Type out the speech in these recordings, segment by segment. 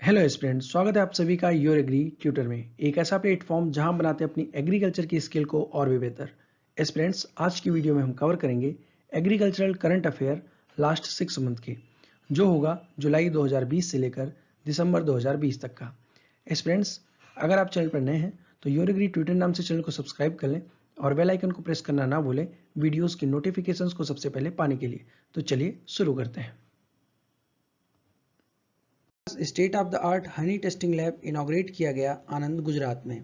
Hello students, स्वागत है आप सभी का योर एग्री ट्यूटर में, एक ऐसा प्लेटफॉर्म जहां बनाते हैं अपनी एग्रीकल्चर की स्किल को और भी बेहतर। स्टूडेंट्स, आज की वीडियो में हम कवर करेंगे agricultural current affair last 6 month के, जो होगा जुलाई 2020 से लेकर दिसंबर 2020 तक का। स्टूडेंट्स, अगर आप चैनल पर नए हैं तो योर एग्री ट्यूटर नाम से चैनल को सब्सक्राइब कर लें और बेल आइकन को प्रेस करना ना भूलें वीडियोज़ की नोटिफिकेशंस को सबसे पहले पाने के लिए। तो चलिए शुरू करते हैं। State of the art Honey testing lab inaugurate किया गया आनंद, गुजरात में।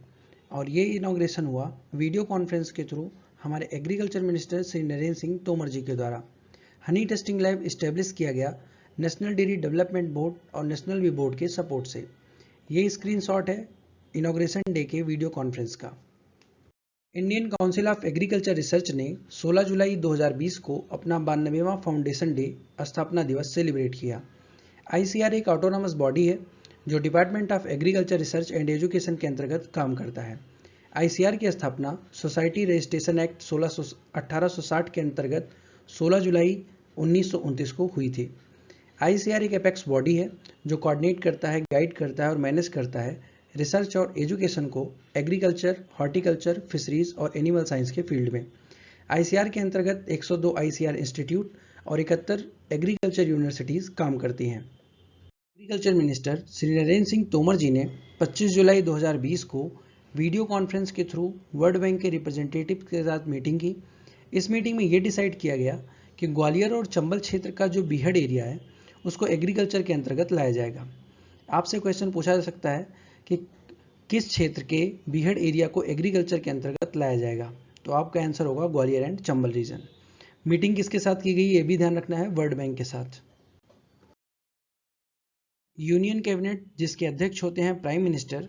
और ये इनॉग्रेशन हुआ वीडियो कॉन्फ्रेंस के थ्रू हमारे एग्रीकल्चर मिनिस्टर श्री नरेंद्र सिंह तोमर जी के द्वारा। हनी टेस्टिंग लैब इस्टेब्लिश किया गया नेशनल डेयरी डेवलपमेंट बोर्ड और नेशनल वी बोर्ड के सपोर्ट से। ये स्क्रीनशॉट है इनॉग्रेशन डे के वीडियो कॉन्फ्रेंस का। Indian council of agriculture research ने 16 जुलाई 2020 को अपना 92वां फाउंडेशन डे स्थापना दिवस सेलिब्रेट किया। ICR एक ऑटोनॉमस बॉडी है जो department of agriculture research and education के अंतर्गत काम करता है। ICR की स्थापना सोसाइटी रजिस्ट्रेशन एक्ट 1860 के अंतर्गत 16 जुलाई 1929 को हुई थी। ICR एक एपेक्स बॉडी है जो कोऑर्डिनेट करता है, गाइड करता है और मैनेज करता है रिसर्च और एजुकेशन को एग्रीकल्चर, हॉर्टिकल्चर, फिशरीज और एनिमल साइंस के फील्ड में। ICR के अंतर्गत 102 ICR इंस्टीट्यूट और 71 एग्रीकल्चर यूनिवर्सिटीज काम करती हैं। एग्रीकल्चर मिनिस्टर श्री नरेंद्र सिंह तोमर जी ने 25 जुलाई 2020 को वीडियो कॉन्फ्रेंस के थ्रू वर्ल्ड बैंक के रिप्रेजेंटेटिव के साथ मीटिंग की। इस मीटिंग में ये डिसाइड किया गया कि ग्वालियर और चंबल क्षेत्र का जो बीहड़ एरिया है उसको एग्रीकल्चर के अंतर्गत लाया जाएगा। आपसे क्वेश्चन पूछा जा सकता है कि किस क्षेत्र के बीहड़ एरिया को एग्रीकल्चर के अंतर्गत लाया जाएगा, तो आपका आंसर होगा Gwalior and Chambal region. Meeting किसके साथ की गई ये भी ध्यान रखना है, वर्ल्ड बैंक के साथ। यूनियन कैबिनेट, जिसके अध्यक्ष होते हैं प्राइम मिनिस्टर,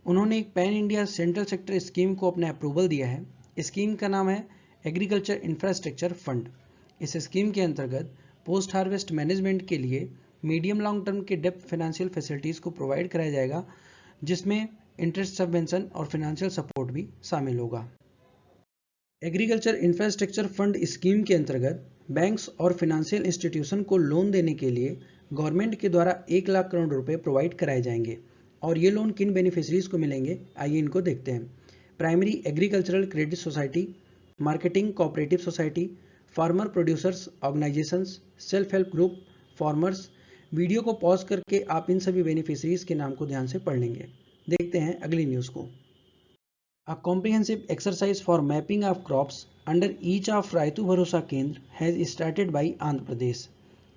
उन्होंने एक pan India central sector scheme को अपना अप्रूवल दिया है। स्कीम का नाम है एग्रीकल्चर इंफ्रास्ट्रक्चर फंड। इस स्कीम के अंतर्गत पोस्ट हार्वेस्ट मैनेजमेंट के लिए मीडियम लॉन्ग टर्म के डेप्थ फाइनेंशियल फैसिलिटीज़ को प्रोवाइड कराया जाएगा, जिसमें इंटरेस्ट सबवेंशन और फाइनेंशियल सपोर्ट भी शामिल होगा। एग्रीकल्चर इंफ्रास्ट्रक्चर फंड स्कीम के अंतर्गत बैंक्स और फाइनेंशियल इंस्टीट्यूशन को लोन देने के लिए गवर्नमेंट के द्वारा 1 लाख करोड़ रुपए प्रोवाइड कराए जाएंगे। और ये लोन किन बेनिफिशरीज को मिलेंगे, आइए इनको देखते हैं। Primary agricultural credit society, marketing cooperative society, farmer producers organisations, self help group, farmers. Video को पॉज करके आप इन सभी बेनिफिशरीज के नाम को ध्यान से पढ़ लेंगे। देखते हैं अगली न्यूज़ को। A comprehensive exercise for mapping of crops under each of Rythu भरोसा केंद्र has started by Andhra Pradesh.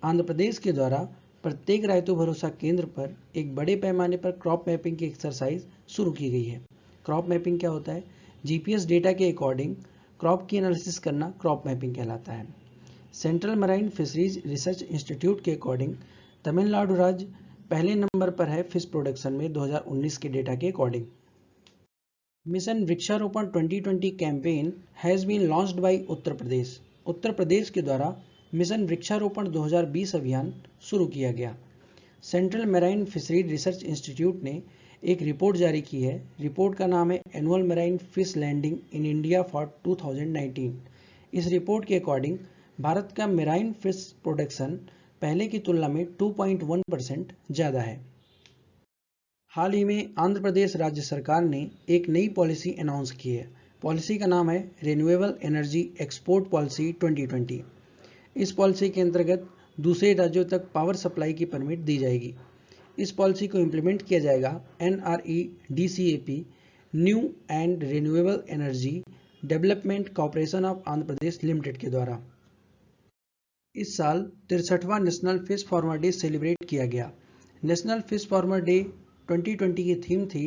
Andhra Pradesh के द्वारा प्रत्येक रायतु भरोसा केंद्र पर एक बड़े पैमाने पर क्रॉप मैपिंग की एक्सरसाइज शुरू की गई है। क्रॉप मैपिंग क्या होता है? GPS डेटा के अकॉर्डिंग क्रॉप की एनालिसिस करना क्रॉप मैपिंग कहलाता है। Central marine fisheries research institute के अकॉर्डिंग तमिलनाडु राज्य पहले नंबर पर है फिश प्रोडक्शन में 2019 के डेटा के according. Mission Vriksharopan 2020 campaign has been launched by Uttar Pradesh. Uttar Pradesh के द्वारा मिशन वृक्षारोपण 2020 अभियान शुरू किया गया। Central marine fishery research institute ने एक रिपोर्ट जारी की है। रिपोर्ट का नाम है annual marine fish landing in India for 2019। इस रिपोर्ट के अकॉर्डिंग भारत का मैराइन फिश प्रोडक्शन पहले की तुलना में 2.1% ज़्यादा है। हाल ही में आंध्र प्रदेश राज्य सरकार ने एक नई पॉलिसी अनाउंस की है। पॉलिसी का नाम है रिन्यूएबल एनर्जी एक्सपोर्ट पॉलिसी 2020। इस पॉलिसी के अंतर्गत दूसरे राज्यों तक पावर सप्लाई की परमिट दी जाएगी। इस पॉलिसी को इम्प्लीमेंट किया जाएगा NREDCAP, new and renewable energy development corporation of Andhra Pradesh limited के द्वारा। इस साल 63वां national fish farmer day celebrate किया गया। नेशनल फिश फार्मर डे 2020 की थीम थी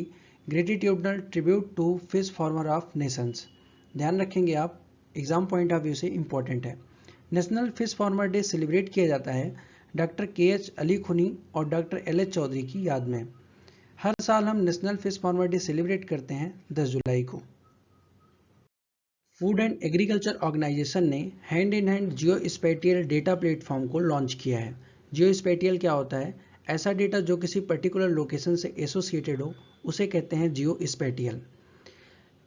gratitudinal tribute to fish farmer of nations. ध्यान रखेंगे आप, एग्जाम पॉइंट ऑफ व्यू से इंपॉर्टेंट है। National fish farmer day celebrate किया जाता है डॉक्टर KH अली खुनी और डॉक्टर LH चौधरी की याद में। हर साल हम national fish farmer day celebrate करते हैं 10 जुलाई को। फूड एंड एग्रीकल्चर ऑर्गेनाइजेशन ने hand in hand Jio spatial data platform को लॉन्च किया है। जियो स्पेटियल क्या होता है? ऐसा डेटा जो किसी पर्टिकुलर लोकेशन से एसोसिएटेड हो उसे कहते हैं जियो स्पेटियल।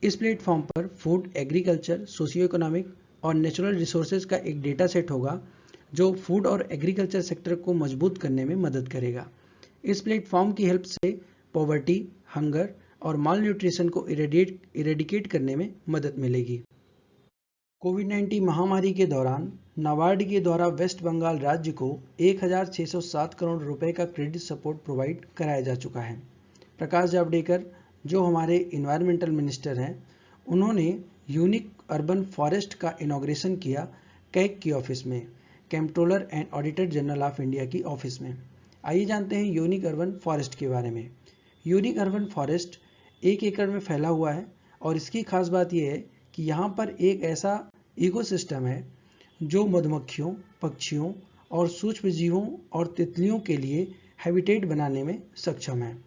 इस प्लेटफॉर्म पर फूड, एग्रीकल्चर, सोशियो इकोनॉमिक और नेचुरल रिसोर्सेज का एक डेटा सेट होगा जो फूड और एग्रीकल्चर सेक्टर को मजबूत करने में मदद करेगा। इस प्लेटफॉर्म की हेल्प से पॉवर्टी, हंगर और माल न्यूट्रिशन को इरेडिकेट करने में मदद मिलेगी। कोविड-19 महामारी के दौरान नाबार्ड के द्वारा वेस्ट बंगाल राज्य को 1607 करोड़ रुपए का क्रेडिट सपोर्ट प्रोवाइड कराया जा चुका है। प्रकाश जावड़ेकर, जो हमारे इन्वायरमेंटल मिनिस्टर हैं, उन्होंने यूनिक अर्बन फॉरेस्ट का इनॉग्रेशन किया कैग की ऑफिस में, controller and auditor general of India की ऑफिस में। आइए जानते हैं यूनिक अर्बन फॉरेस्ट के बारे में। यूनिक अर्बन फॉरेस्ट 1 एकड़ में फैला हुआ है और इसकी खास बात यह है कि यहाँ पर एक ऐसा इकोसिस्टम है जो मधुमक्खियों, पक्षियों और सूक्ष्म जीवों और तितलियों के लिए हैबिटेट बनाने में सक्षम है।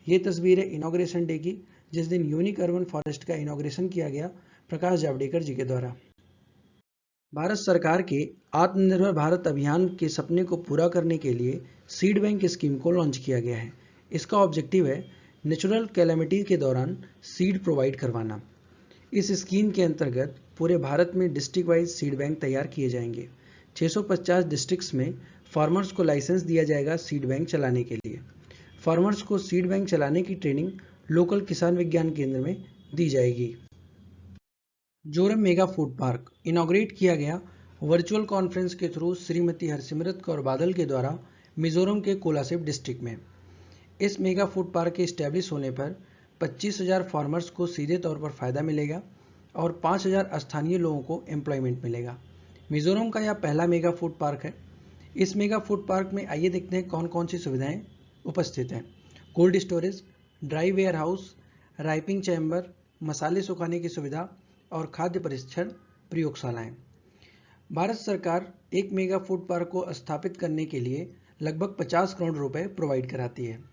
ये तस्वीर है इनॉग्रेशन डे की, जिस दिन यूनिक अर्बन फॉरेस्ट का इनॉग्रेशन किया गया प्रकाश जावड़ेकर जी के द्वारा। भारत सरकार के आत्मनिर्भर भारत अभियान के सपने को पूरा करने के लिए सीड बैंक स्कीम को लॉन्च किया गया है। इसका ऑब्जेक्टिव है नेचुरल कैलेमिटी के दौरान सीड प्रोवाइड करवाना। इस स्कीम के अंतर्गत पूरे भारत में डिस्ट्रिक्ट वाइज सीड बैंक तैयार किए जाएंगे। 650 डिस्ट्रिक्ट्स में फार्मर्स को लाइसेंस दिया जाएगा सीड बैंक चलाने के लिए। फार्मर्स को सीड बैंक चलाने की ट्रेनिंग लोकल किसान विज्ञान केंद्र में दी जाएगी। Zoram mega food park inaugurate किया गया वर्चुअल कॉन्फ्रेंस के थ्रू श्रीमती हरसिमरत कौर बादल के द्वारा मिजोरम के कोलासिब डिस्ट्रिक्ट में। इस मेगा फूड पार्क के इस्टेब्लिश होने पर 25,000 फार्मर्स को सीधे तौर पर फायदा मिलेगा और 5,000 स्थानीय लोगों को एम्प्लॉयमेंट मिलेगा। मिजोरम का यह पहला मेगा फूड पार्क है। इस मेगा फूड पार्क में आइए देखते हैं कौन कौन सी सुविधाएं उपस्थित हैं। Cold storage, dry warehouse, ripening chamber, मसाले सुखाने की सुविधा और खाद्य परीक्षण प्रयोगशालाएं। भारत सरकार एक मेगा फूड पार्क को स्थापित करने के लिए लगभग 50 करोड़ रुपए प्रोवाइड कराती है।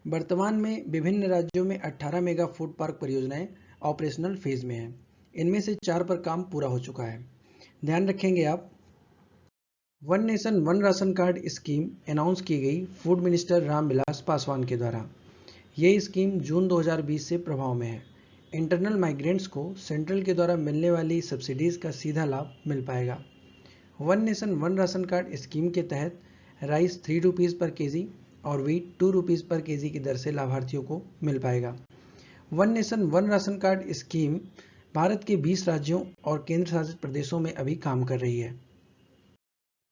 वर्तमान में विभिन्न राज्यों में 18 मेगा फूड पार्क परियोजनाएं ऑपरेशनल फेज में हैं। इनमें से 4 पर काम पूरा हो चुका है। ध्यान रखेंगे आप। One nation one ration card scheme announce की गई फूड मिनिस्टर रामविलास पासवान के द्वारा। ये स्कीम जून 2020 से प्रभाव में है। इंटरनल माइग्रेंट्स को सेंट्रल के द्वारा मिलने वाली सब्सिडीज का सीधा लाभ मिल पाएगा। One nation one ration card scheme के तहत राइस 3 रुपीज़ पर केजी और व्हीट 2 रुपीज़ पर केजी की दर से लाभार्थियों को मिल पाएगा। One nation one ration card scheme Bharat के 20 राज्यों और केंद्र शासित प्रदेशों में अभी काम कर रही है।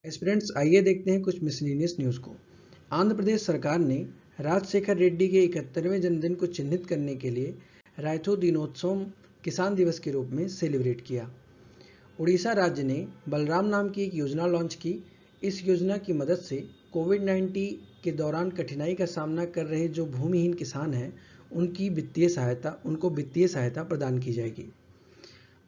एस्पिरेंट्स, आइए देखते हैं कुछ मिसलेनियस न्यूज़ को। आंध्र प्रदेश सरकार ने राजशेखर रेड्डी के 71वें जन्मदिन को चिन्हित करने के लिए रायथो दिनोत्सव किसान दिवस के रूप में सेलिब्रेट किया। उड़ीसा राज्य ने बलराम नाम की एक योजना लॉन्च की। इस योजना की मदद से कोविड-19 के दौरान कठिनाई का सामना कर रहे जो भूमिहीन किसान हैं उनको वित्तीय सहायता प्रदान की जाएगी।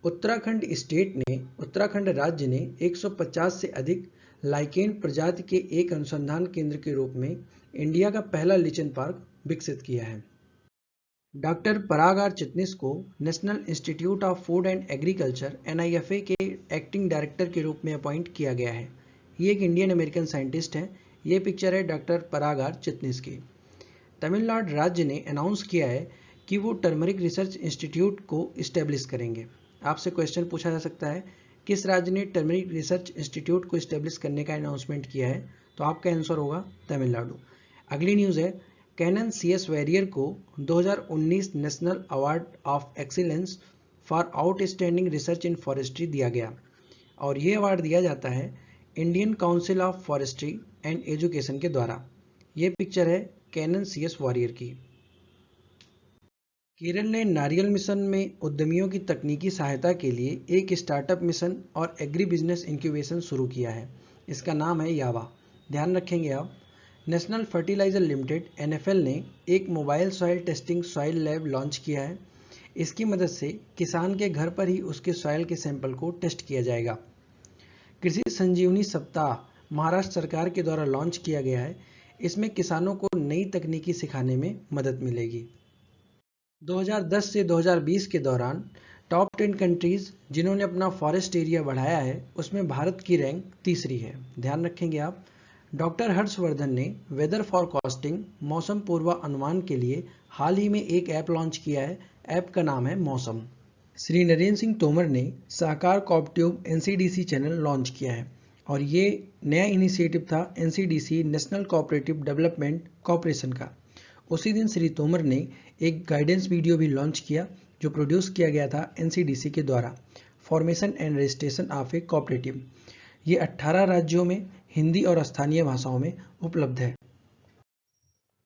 उत्तराखंड राज्य ने 150 से अधिक लाइकेन प्रजाति के एक अनुसंधान केंद्र के रूप में इंडिया का पहला लिचन पार्क विकसित किया है। डॉक्टर पराग आर चिटनिस को national institute of food and agriculture (NIFA) के एक्टिंग डायरेक्टर के रूप में अपॉइंट किया गया है। ये एक इंडियन अमेरिकन साइंटिस्ट हैं। ये पिक्चर है डॉक्टर पराग आर चिटनिस की। तमिलनाडु राज्य ने अनाउंस किया है कि वो टर्मरिक रिसर्च इंस्टीट्यूट को इस्टेब्लिश करेंगे। आपसे क्वेश्चन पूछा जा सकता है, किस राज्य ने टर्मरिक रिसर्च इंस्टीट्यूट को इस्टेब्लिश करने का अनाउंसमेंट किया है? तो आपका आंसर होगा तमिलनाडु। अगली न्यूज़ है, कैनन CS वॉरियर को 2019 national award of excellence for outstanding research in forestry दिया गया और ये अवार्ड दिया जाता है Indian council of forestry and education के द्वारा। ये पिक्चर है कैनन CS वॉरियर की। केरल ने नारियल मिशन में उद्यमियों की तकनीकी सहायता के लिए एक स्टार्टअप मिशन और एग्री बिजनेस इंक्यूबेशन शुरू किया है। इसका नाम है यावा। ध्यान रखेंगे आप। नेशनल फर्टिलाइजर लिमिटेड NFL ने एक mobile soil testing soil lab launch किया है। इसकी मदद से किसान के घर पर ही उसके सॉइल के सैंपल को टेस्ट किया जाएगा। कृषि संजीवनी सप्ताह महाराष्ट्र सरकार के द्वारा लॉन्च किया गया है। इसमें किसानों को नई तकनीकी सिखाने में मदद मिलेगी। 2010 से 2020 के दौरान टॉप 10 कंट्रीज जिन्होंने अपना फॉरेस्ट एरिया बढ़ाया है उसमें भारत की रैंक तीसरी है। ध्यान रखेंगे आप। डॉक्टर हर्षवर्धन ने वेदर फॉरकास्टिंग मौसम पूर्वानुमान के लिए हाल ही में एक ऐप लॉन्च किया है। ऐप का नाम है मौसम। श्री नरेंद्र सिंह तोमर ने सहकार कोऑपरेटिव NCDC चैनल लॉन्च किया है। और ये नया इनिशिएटिव था NCDC national cooperative development corporation का। उसी दिन श्री तोमर ने एक गाइडेंस वीडियो भी लॉन्च किया जो प्रोड्यूस किया गया था एनसीडीसी के द्वारा, formation and registration of A cooperative. ये 18 राज्यों में हिंदी और स्थानीय भाषाओं में उपलब्ध है।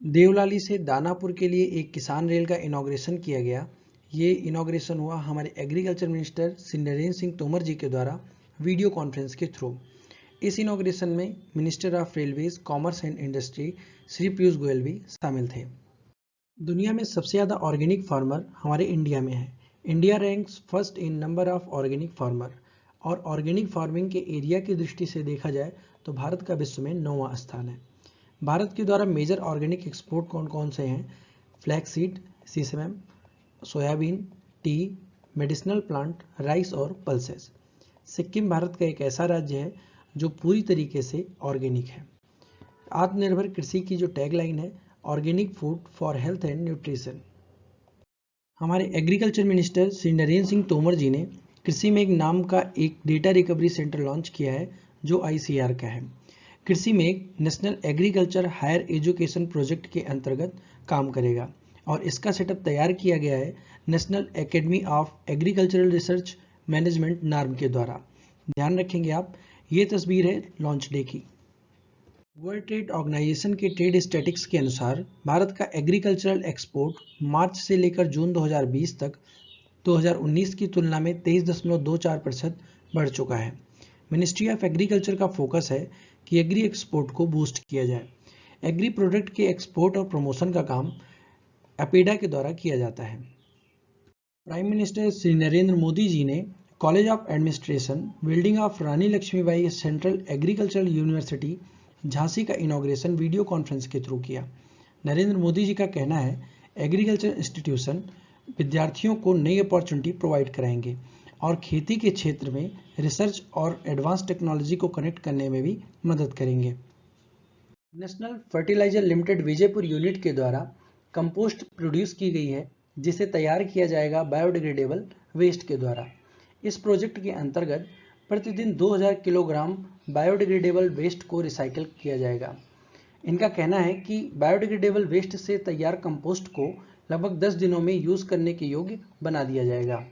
देवलाली से दानापुर के लिए एक किसान रेल का इनॉग्रेशन किया गया। ये इनॉग्रेशन हुआ हमारे एग्रीकल्चर मिनिस्टर श्री नरेंद्र सिंह तोमर जी के द्वारा वीडियो कॉन्फ्रेंस के थ्रू। इस इनॉग्रेशन में minister of railways, commerce and industry Shri Piyush Goyal भी शामिल थे। दुनिया में सबसे ज़्यादा ऑर्गेनिक फार्मर हमारे इंडिया में है। India ranks first in number of organic farmer, और ऑर्गेनिक फार्मिंग के एरिया की दृष्टि से देखा जाए तो भारत का विश्व में 9वां स्थान है। भारत के द्वारा मेजर ऑर्गेनिक एक्सपोर्ट कौन कौन से हैं? Flax seed, sesame, soybean, tea, medicinal plant, rice और पल्सेस। सिक्किम भारत का एक ऐसा राज्य है जो पूरी तरीके से ऑर्गेनिक है। आत्मनिर्भर कृषि की जो टैगलाइन है, organic food for health and nutrition. हमारे एग्रीकल्चर मिनिस्टर श्री नरेंद्र सिंह तोमर जी ने कृषि में एक नाम का एक डेटा रिकवरी सेंटर लॉन्च किया है जो आईसीआर का है। कृषि में एक national agriculture higher education project के अंतर्गत काम करेगा और इसका सेटअप तैयार किया गया है national academy of agricultural research management NAARM के द्वारा। ध्यान रखेंगे आप, ये तस्वीर है लॉन्च डे की। वर्ल्ड ट्रेड ऑर्गेनाइजेशन के ट्रेड स्टैटिस्टिक्स के अनुसार भारत का एग्रीकल्चरल एक्सपोर्ट मार्च से लेकर जून 2020 तक 2019 की तुलना में 23.24% बढ़ चुका है। मिनिस्ट्री ऑफ एग्रीकल्चर का फोकस है कि एग्री एक्सपोर्ट को बूस्ट किया जाए। एग्री प्रोडक्ट के एक्सपोर्ट और प्रमोशन का काम एपेडा के द्वारा किया जाता है। प्राइम मिनिस्टर श्री नरेंद्र मोदी जी ने college of administration, building of Rani Lakshmibai central agricultural university Jhansi का इनॉग्रेशन वीडियो कॉन्फ्रेंस के थ्रू किया। नरेंद्र मोदी जी का कहना है एग्रीकल्चर इंस्टीट्यूशन विद्यार्थियों को नई अपॉर्चुनिटी प्रोवाइड कराएंगे और खेती के क्षेत्र में रिसर्च और एडवांस टेक्नोलॉजी को कनेक्ट करने में भी मदद करेंगे। National fertiliser limited Vijaypur unit के द्वारा कंपोस्ट प्रोड्यूस की गई है जिसे तैयार किया जाएगा बायोडिग्रेडेबल वेस्ट के द्वारा। इस प्रोजेक्ट के अंतर्गत प्रतिदिन 2000 किलोग्राम बायोडिग्रेडेबल वेस्ट को रिसाइकिल किया जाएगा। इनका कहना है कि बायोडिग्रेडेबल वेस्ट से तैयार कंपोस्ट को लगभग 10 दिनों में यूज करने के योग्य बना दिया जाएगा।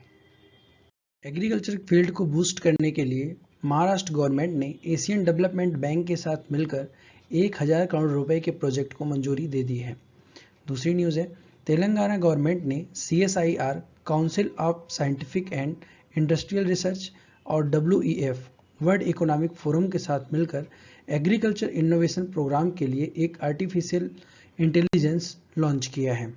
एग्रीकल्चर फील्ड को बूस्ट करने के लिए महाराष्ट्र गवर्नमेंट ने एशियन डेवलपमेंट बैंक के साथ मिलकर 1000 करोड़ रुपए के प्रोजेक्ट को मंजूरी दे दी है। दूसरी न्यूज़ है, तेलंगाना गवर्नमेंट ने CSIR council of scientific and industrial research और WEF वर्ल्ड इकोनॉमिक फोरम के साथ मिलकर एग्रीकल्चर इनोवेशन प्रोग्राम के लिए एक आर्टिफिशियल इंटेलिजेंस लॉन्च किया है।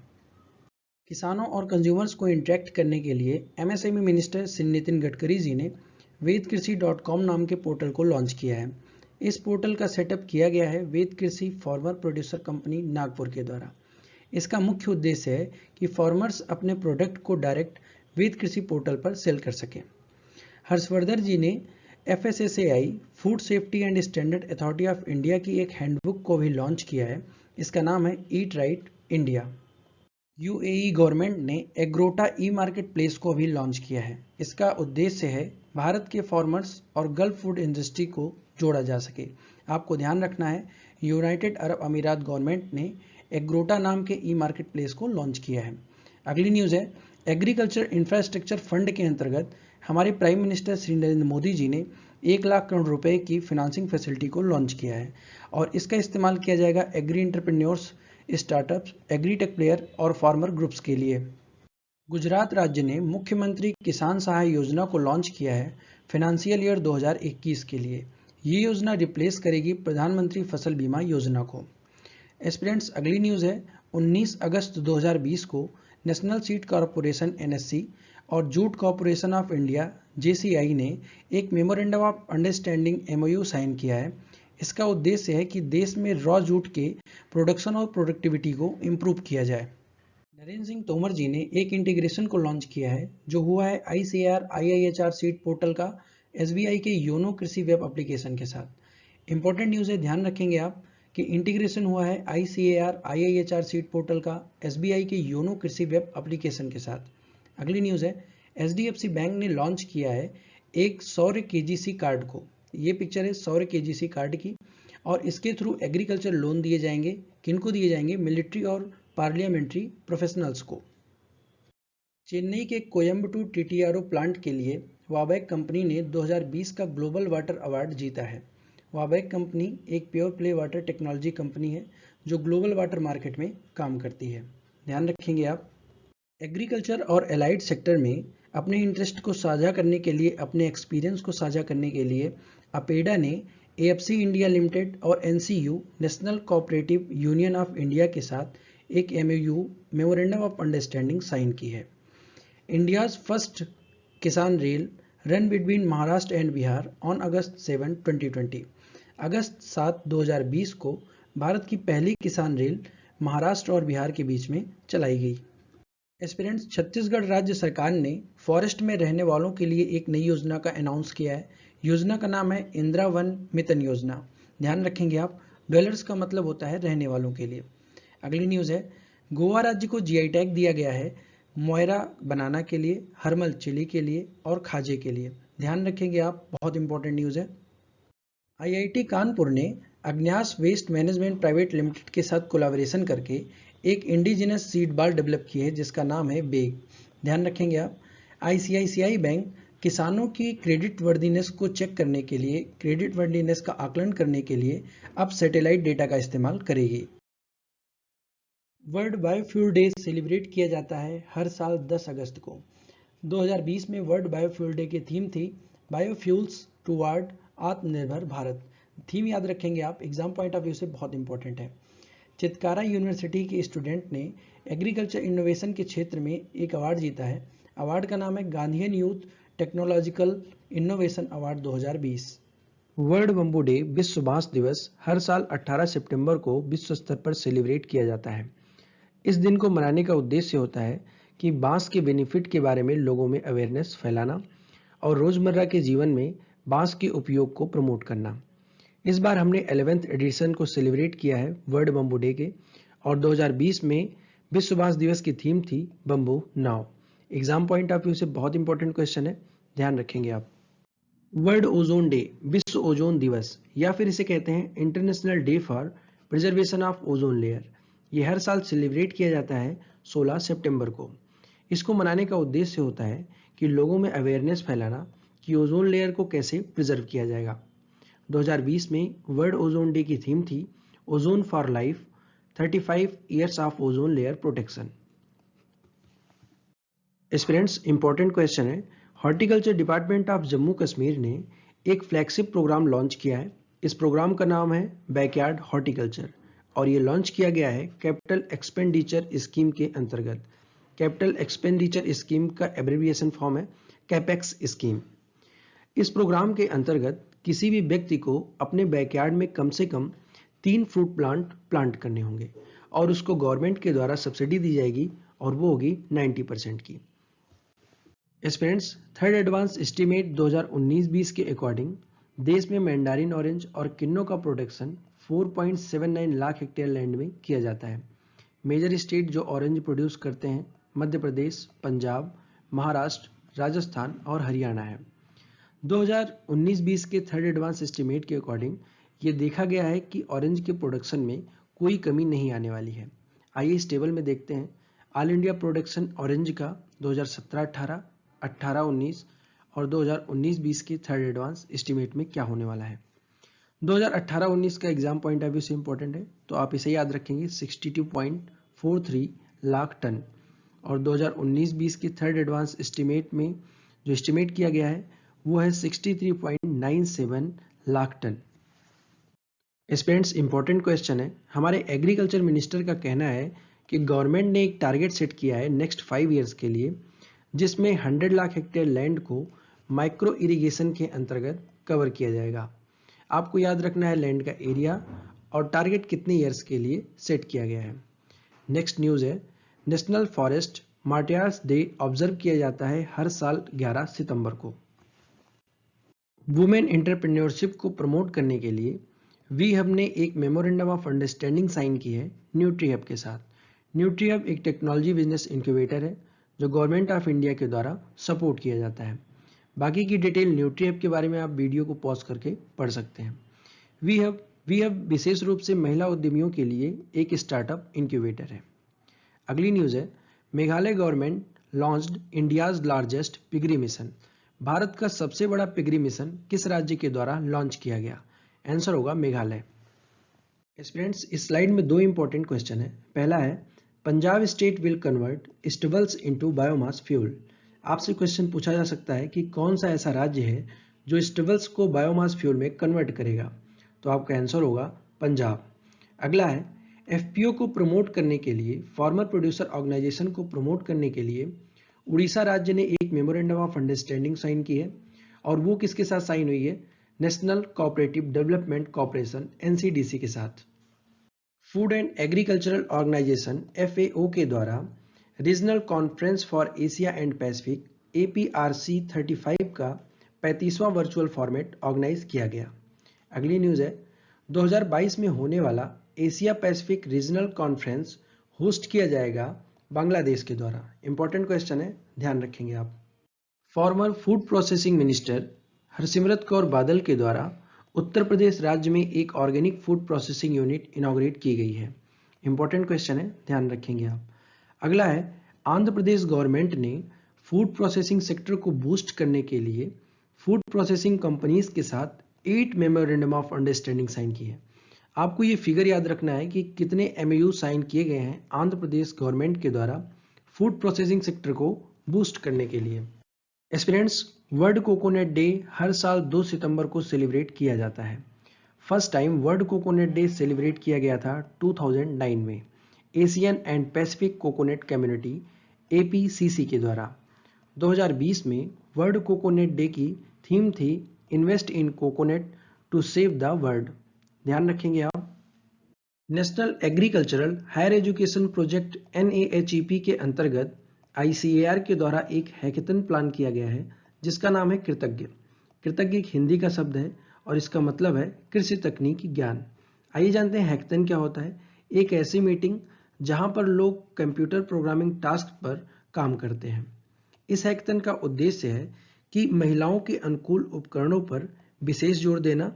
किसानों और कंज्यूमर्स को इंटरेक्ट करने के लिए MSME मिनिस्टर श्री नितिन गडकरी जी ने vedkrisi.com नाम के पोर्टल को लॉन्च किया है। इस पोर्टल का सेटअप किया गया है वेद कृषि फार्मर प्रोड्यूसर कंपनी नागपुर के द्वारा। इसका मुख्य उद्देश्य है कि फार्मर्स अपने प्रोडक्ट को डायरेक्ट वेद कृषि पोर्टल पर सेल कर सकें। हर्षवर्धन जी ने FSSAI food safety and standard authority of India की एक हैंडबुक को भी लॉन्च किया है। इसका नाम है eat right India. UAE government ने एग्रोटा मार्केट प्लेस को भी लॉन्च किया है। इसका उद्देश्य है भारत के फार्मर्स और गल्फ फूड इंडस्ट्री को जोड़ा जा सके। आपको ध्यान रखना है, यूनाइटेड अरब अमीरात गवर्नमेंट ने एग्रोटा नाम के मार्केट प्लेस को लॉन्च किया है। अगली न्यूज़ है, एग्रीकल्चर इंफ्रास्ट्रक्चर फंड के अंतर्गत हमारे प्राइम मिनिस्टर श्री नरेंद्र मोदी जी ने 1 लाख करोड़ रुपए की फाइनेंसिंग फैसिलिटी को लॉन्च किया है और इसका इस्तेमाल किया जाएगा agri entrepreneurs, startups, agritech player और फार्मर ग्रुप्स के लिए। गुजरात राज्य ने मुख्यमंत्री किसान सहाय योजना को लॉन्च किया है फाइनेंशियल ईयर 2021 के लिए। ये योजना रिप्लेस करेगी प्रधानमंत्री फसल बीमा योजना को। एस्पिरेंट्स, अगली न्यूज़ है, 19 अगस्त 2020 को नेशनल सीड कॉरपोरेशन NSC और jute corporation of India JCI ने एक memorandum of understanding MOU sign किया है। इसका उद्देश्य है कि देश में रॉ जूट के प्रोडक्शन और प्रोडक्टिविटी को इम्प्रूव किया जाए। नरेंद्र सिंह तोमर जी ने एक इंटीग्रेशन को लॉन्च किया है जो हुआ है ICAR IIHR सीड पोर्टल का SBI के योनो कृषि वेब एप्लीकेशन के साथ। इंपॉर्टेंट न्यूज़ है, ध्यान रखेंगे आप कि इंटीग्रेशन हुआ है ICAR IIHR सीड पोर्टल का SBI के योनो कृषि वेब एप्लीकेशन के साथ। अगली न्यूज़ है, HDFC बैंक ने लॉन्च किया है एक सौर्य KGC कार्ड को। ये पिक्चर है सौर केजीसी कार्ड की, और इसके थ्रू एग्रीकल्चर लोन दिए जाएंगे। किनको दिए जाएंगे? मिलिट्री और पार्लियामेंट्री प्रोफेशनल्स को। चेन्नई के कोयम्बटूर टीटीआरओ प्लांट के लिए वाबैक कंपनी ने 2020 का ग्लोबल वाटर अवार्ड जीता है। वाबैक कंपनी एक pure play water technology company है जो ग्लोबल वाटर मार्केट में काम करती है। ध्यान रखेंगे आप। एग्रीकल्चर और एलाइड सेक्टर में अपने इंटरेस्ट को साझा करने के लिए, अपने एक्सपीरियंस को साझा करने के लिए अपेडा ने एएफसी इंडिया लिमिटेड और NCU national cooperative union of India के साथ एक MOU memorandum of understanding sign की है। India's first Kisan rail run between Maharashtra and Bihar on August 7, 2020। अगस्त 7, 2020 को भारत की पहली किसान रेल महाराष्ट्र और बिहार के बीच में चलाई गई। एस्पिरेंट्स, छत्तीसगढ़ राज्य सरकार ने फॉरेस्ट में रहने वालों के लिए एक नई योजना का अनाउंस किया है। योजना का नाम है इंदिरा वन मितन योजना। ध्यान रखेंगे आप, डॉलर्स का मतलब होता है रहने वालों के लिए। अगली न्यूज़ है, गोवा राज्य को जीआई टैग दिया गया है मोयरा बनाना के लिए, हरमल चिली के लिए और खाजे के लिए। ध्यान रखेंगे आप, बहुत इंपॉर्टेंट न्यूज़ है। आईआईटी कानपुर ने अग्न्यास वेस्ट मैनेजमेंट प्राइवेट लिमिटेड के साथ कोलैबोरेशन करके एक इंडिजिनस सीड बाल डेवलप की है जिसका नाम है बेग। ध्यान रखेंगे आप। आईसीआईसीआई बैंक किसानों की क्रेडिट वर्दीनेस को चेक करने के लिए, क्रेडिट वर्दीनेस का आकलन करने के लिए अब सैटेलाइट डेटा का इस्तेमाल करेगी। वर्ल्ड बायोफ्यूल डे सेलिब्रेट किया जाता है हर साल 10 अगस्त को। 2020 में वर्ल्ड बायोफ्यूल डे की थीम थी बायोफ्यूल्स टुवार्ड आत्मनिर्भर भारत। थीम याद रखेंगे आप, एग्जाम पॉइंट ऑफ व्यू से बहुत इंपॉर्टेंट है। चितकारा यूनिवर्सिटी के स्टूडेंट ने एग्रीकल्चर इनोवेशन के क्षेत्र में एक अवार्ड जीता है। अवार्ड का नाम है Gandhian youth technological innovation award 2020। World bamboo day, विश्व बांस दिवस, हर साल 18 सितंबर को विश्व स्तर पर सेलिब्रेट किया जाता है। इस दिन को मनाने का उद्देश्य होता है कि बांस के बेनिफिट के बारे में लोगों में अवेयरनेस फैलाना और रोजमर्रा के जीवन में बांस के उपयोग को प्रमोट करना। इस बार हमने 11th एडिशन को सेलिब्रेट किया है वर्ल्ड बम्बू डे के, और 2020 में विश्व बांस दिवस की थीम थी bamboo now. Exam point of view से बहुत इंपॉर्टेंट क्वेश्चन है, ध्यान रखेंगे आप। वर्ल्ड ओजोन डे, विश्व ओजोन दिवस, या फिर इसे कहते हैं international day for preservation of ozone layer. ये हर साल सेलिब्रेट किया जाता है 16 सितंबर को। इसको मनाने का उद्देश्य होता है कि लोगों में अवेयरनेस फैलाना कि ओजोन लेयर को कैसे प्रिजर्व किया जाएगा। 2020 में वर्ल्ड ओजोन डे की थीम थी ozone for life, 35 years of ozone layer protection. Aspirants, important question है, horticulture department of Jammu Kashmir ने एक फ्लैगशिप प्रोग्राम लॉन्च किया है। इस प्रोग्राम का नाम है बैकयार्ड हॉर्टिकल्चर और ये लॉन्च किया गया है कैपिटल एक्सपेंडिचर स्कीम के अंतर्गत। कैपिटल एक्सपेंडिचर स्कीम का एब्रिविएशन फॉर्म है कैपेक्स स्कीम। इस प्रोग्राम के अंतर्गत किसी भी व्यक्ति को अपने बैकयार्ड में कम से कम 3 फ्रूट प्लांट करने होंगे और उसको गवर्नमेंट के द्वारा सब्सिडी दी जाएगी और वो होगी 90% की। एस्पिरेंट्स, थर्ड एडवांस एस्टीमेट 2019-20 के अकॉर्डिंग देश में मैंडारिन ऑरेंज और किन्नो का प्रोडक्शन 4.79 लाख हेक्टेयर लैंड में किया जाता है। मेजर स्टेट जो ऑरेंज प्रोड्यूस करते हैं मध्य प्रदेश, पंजाब, महाराष्ट्र, राजस्थान और हरियाणा है। 2019-20 के थर्ड एडवांस एस्टीमेट के अकॉर्डिंग ये देखा गया है कि ऑरेंज के प्रोडक्शन में कोई कमी नहीं आने वाली है। आइए इस टेबल में देखते हैं ऑल इंडिया प्रोडक्शन ऑरेंज का 2017-18, 18-19 और 2019-20 के थर्ड एडवांस एस्टीमेट में क्या होने वाला है। 2018-19 का एग्जाम पॉइंट ऑफ व्यू से इंपॉर्टेंट है तो आप इसे याद रखेंगे 62.43 लाख टन, और 2019-20 के थर्ड एडवांस एस्टीमेट में जो एस्टीमेट किया गया है वो है 63.97 lakh ton. Students, important question है, हमारे एग्रीकल्चर मिनिस्टर का कहना है कि गवर्नमेंट ने एक टारगेट सेट किया है नेक्स्ट 5 ईयर्स के लिए जिसमें 100 लाख हेक्टेयर लैंड को माइक्रो इरिगेशन के अंतर्गत कवर किया जाएगा। आपको याद रखना है लैंड का एरिया और टारगेट कितने ईयर्स के लिए सेट किया गया है। नेक्स्ट न्यूज़ है, national forest martyrs day observe किया जाता है हर साल 11 सितंबर को। वुमेन एंटरप्रेन्योरशिप को प्रमोट करने के लिए वी हब ने एक मेमोरेंडम ऑफ अंडरस्टैंडिंग साइन की है न्यूट्री हब के साथ। न्यूट्री हब एक टेक्नोलॉजी बिजनेस इंक्यूबेटर है जो गवर्नमेंट ऑफ इंडिया के द्वारा सपोर्ट किया जाता है। बाकी की डिटेल न्यूट्रीएप के बारे में आप वीडियो को पॉज करके पढ़ सकते हैं। वी हैव विशेष रूप से महिला उद्यमियों के लिए एक स्टार्टअप इंक्यूबेटर है। अगली न्यूज़ है, Meghalaya government launched India's largest piggery mission. Bharat का सबसे बड़ा पिगरी मिशन किस राज्य के द्वारा लॉन्च किया गया? आंसर होगा मेघालय। स्टूडेंट्स, इस स्लाइड में दो इंपॉर्टेंट क्वेश्चन है। पहला है, Punjab state will convert stubbles into biomass fuel. आपसे क्वेश्चन पूछा जा सकता है कि कौन सा ऐसा राज्य है जो स्टबल्स को बायोमास फ्यूल में कन्वर्ट करेगा? तो आपका आंसर होगा पंजाब। अगला है, एफपीओ को प्रमोट करने के लिए, फार्मर प्रोड्यूसर ऑर्गेनाइजेशन को प्रमोट करने के लिए उड़ीसा राज्य ने एक मेमोरेंडम ऑफ अंडरस्टैंडिंग साइन की है, और वो किसके साथ साइन हुई है? National cooperative development corporation NCDC के साथ। Food and agricultural organization FAO के द्वारा regional conference for Asia and Pacific APRC 35 का 35वां वर्चुअल फॉर्मेट ऑर्गेनाइज किया गया। अगली न्यूज़ है, 2022 में होने वाला Asia Pacific regional conference host किया जाएगा बांग्लादेश के द्वारा। इंपॉर्टेंट क्वेश्चन है, ध्यान रखेंगे आप। Farmer food processing minister Harsimrat Kaur Badal के द्वारा उत्तर प्रदेश राज्य में एक organic food processing unit inaugurate की गई है। इंपॉर्टेंट क्वेश्चन है, ध्यान रखेंगे आप। अगला है, आंध्र प्रदेश गवर्नमेंट ने फूड प्रोसेसिंग सेक्टर को बूस्ट करने के लिए फूड प्रोसेसिंग कंपनीज के साथ 8 मेमोरेंडम ऑफ अंडरस्टैंडिंग साइन की है। आपको ये फिगर याद रखना है कि कितने एमओयू साइन किए गए हैं आंध्र प्रदेश गवर्नमेंट के द्वारा फूड प्रोसेसिंग सेक्टर को बूस्ट करने के लिए। एस्पिरेंट्स, वर्ल्ड कोकोनट डे हर साल 2 सितंबर को सेलिब्रेट किया जाता है। First time world coconut day celebrate किया गया था 2009 में Asian and Pacific coconut community APCC के द्वारा। 2020 में वर्ल्ड कोकोनट डे की थीम थी invest in coconut to save the world. ध्यान रखेंगे आप। National agricultural higher education project NAHEP के अंतर्गत ICAR के द्वारा एक हैकेथन प्लान किया गया है जिसका नाम है कृतज्ञ। कृतज्ञ एक हिंदी का शब्द है और इसका मतलब है कृषि तकनीक ज्ञान। आइए जानते हैं हैकेथन क्या होता है। एक ऐसी मीटिंग जहां पर लोग कंप्यूटर प्रोग्रामिंग टास्क पर काम करते हैं। इस हैकेथन का उद्देश्य है कि महिलाओं के अनुकूल उपकरणों पर विशेष जोर देना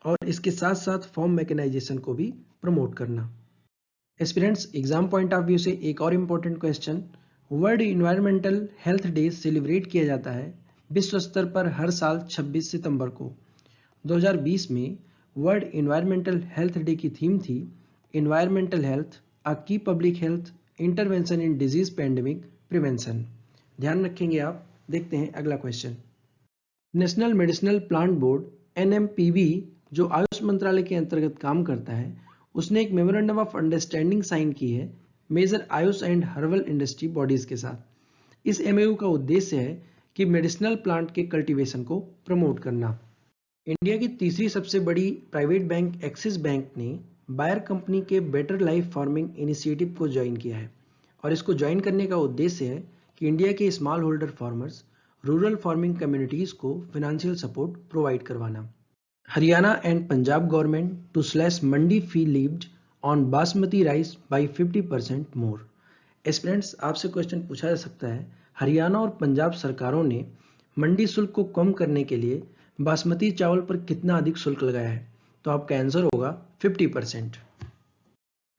और इसके साथ साथ फॉर्म मैकेनाइजेशन को भी प्रमोट करना। Aspirants, exam point of view से एक और important question, world environmental health day celebrate किया जाता है विश्व स्तर पर हर साल 26 सितंबर को। 2020 में वर्ल्ड इन्वायरमेंटल हेल्थ डे की थीम थी इन्वायरमेंटल हेल्थ अ की public health intervention in disease pandemic prevention. ध्यान रखेंगे आप। देखते हैं अगला question. National medicinal plant board NMPB जो आयुष मंत्रालय के अंतर्गत काम करता है, उसने एक मेमोरेंडम ऑफ अंडरस्टैंडिंग साइन की है major AYUSH and herbal industry bodies के साथ। इस MOU का उद्देश्य है कि मेडिसिनल प्लांट के कल्टीवेशन को प्रमोट करना। इंडिया की तीसरी सबसे बड़ी प्राइवेट बैंक एक्सिस बैंक ने बायर कंपनी के बेटर लाइफ फार्मिंग इनिशिएटिव को ज्वाइन किया है और इसको ज्वाइन करने का उद्देश्य है कि इंडिया के small holder farmers, rural farming communities को फाइनेंशियल सपोर्ट प्रोवाइड करवाना। Haryana and Punjab government to slash mandi fee levied on basmati rice by 50% more. Aspirants, आपसे क्वेश्चन पूछा जा सकता है, हरियाणा और पंजाब सरकारों ने मंडी शुल्क को कम करने के लिए बासमती चावल पर कितना अधिक शुल्क लगाया है? तो आपका आंसर होगा 50%।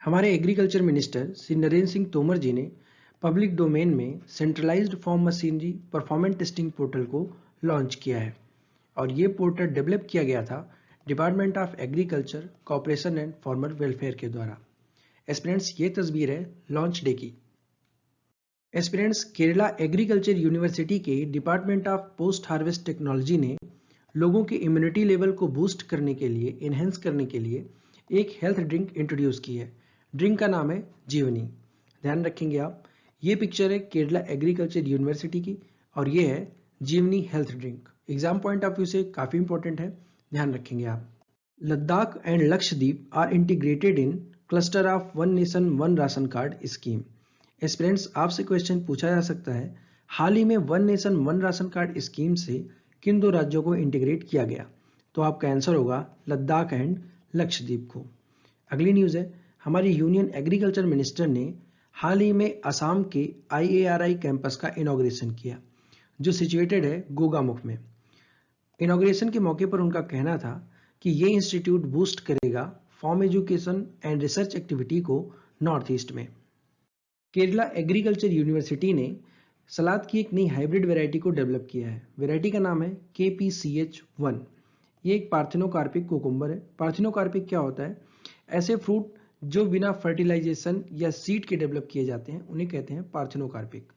हमारे एग्रीकल्चर मिनिस्टर श्री नरेंद्र सिंह तोमर जी ने पब्लिक डोमेन में centralised farm machinery performance testing portal को लॉन्च किया है और ये पोर्टल डेवलप किया गया था department of agriculture, corporation and farmer welfare के द्वारा। एस्पिरेंट्स, ये तस्वीर है लॉन्च डे की। एस्पिरेंट्स, केरला एग्रीकल्चर यूनिवर्सिटी के department of post harvest technology ने लोगों के इम्यूनिटी लेवल को बूस्ट करने के लिए, इनहेंस करने के लिए एक हेल्थ ड्रिंक इंट्रोड्यूस की है। ड्रिंक का नाम है जीवनी। ध्यान रखेंगे आप। ये पिक्चर है केरला एग्रीकल्चर यूनिवर्सिटी की और ये है Jeevani health drink. Exam point of view से काफी इंपॉर्टेंट है, ध्यान रखेंगे आप। Ladakh and Lakshadweep are integrated in cluster of one nation one ration card scheme. Aspirants, आपसे क्वेश्चन पूछा जा सकता है, हाल ही में one nation one ration card scheme से किन दो राज्यों को इंटीग्रेट किया गया? तो आपका आंसर होगा लद्दाख एंड लक्षद्वीप को। अगली न्यूज़ है, हमारी यूनियन एग्रीकल्चर मिनिस्टर ने हाल ही में असम के IARI कैंपस का इनॉग्रेशन किया जो सिचुएटेड है गोगामुख में। इनॉग्रेशन के मौके पर उनका कहना था कि ये इंस्टीट्यूट बूस्ट करेगा farm education and research activity को नॉर्थ ईस्ट में। केरला एग्रीकल्चर यूनिवर्सिटी ने सलाद की एक नई हाइब्रिड वैरायटी को डेवलप किया है। वैरायटी का नाम है KPCH1। ये एक पार्थिनोकार्पिक कोकुम्बर है। पार्थिनोकार्पिक क्या होता है? ऐसे फ्रूट जो बिना फर्टिलाइजेशन या सीड के डेवलप किए जाते हैं उन्हें कहते हैं पार्थिनोकार्पिक।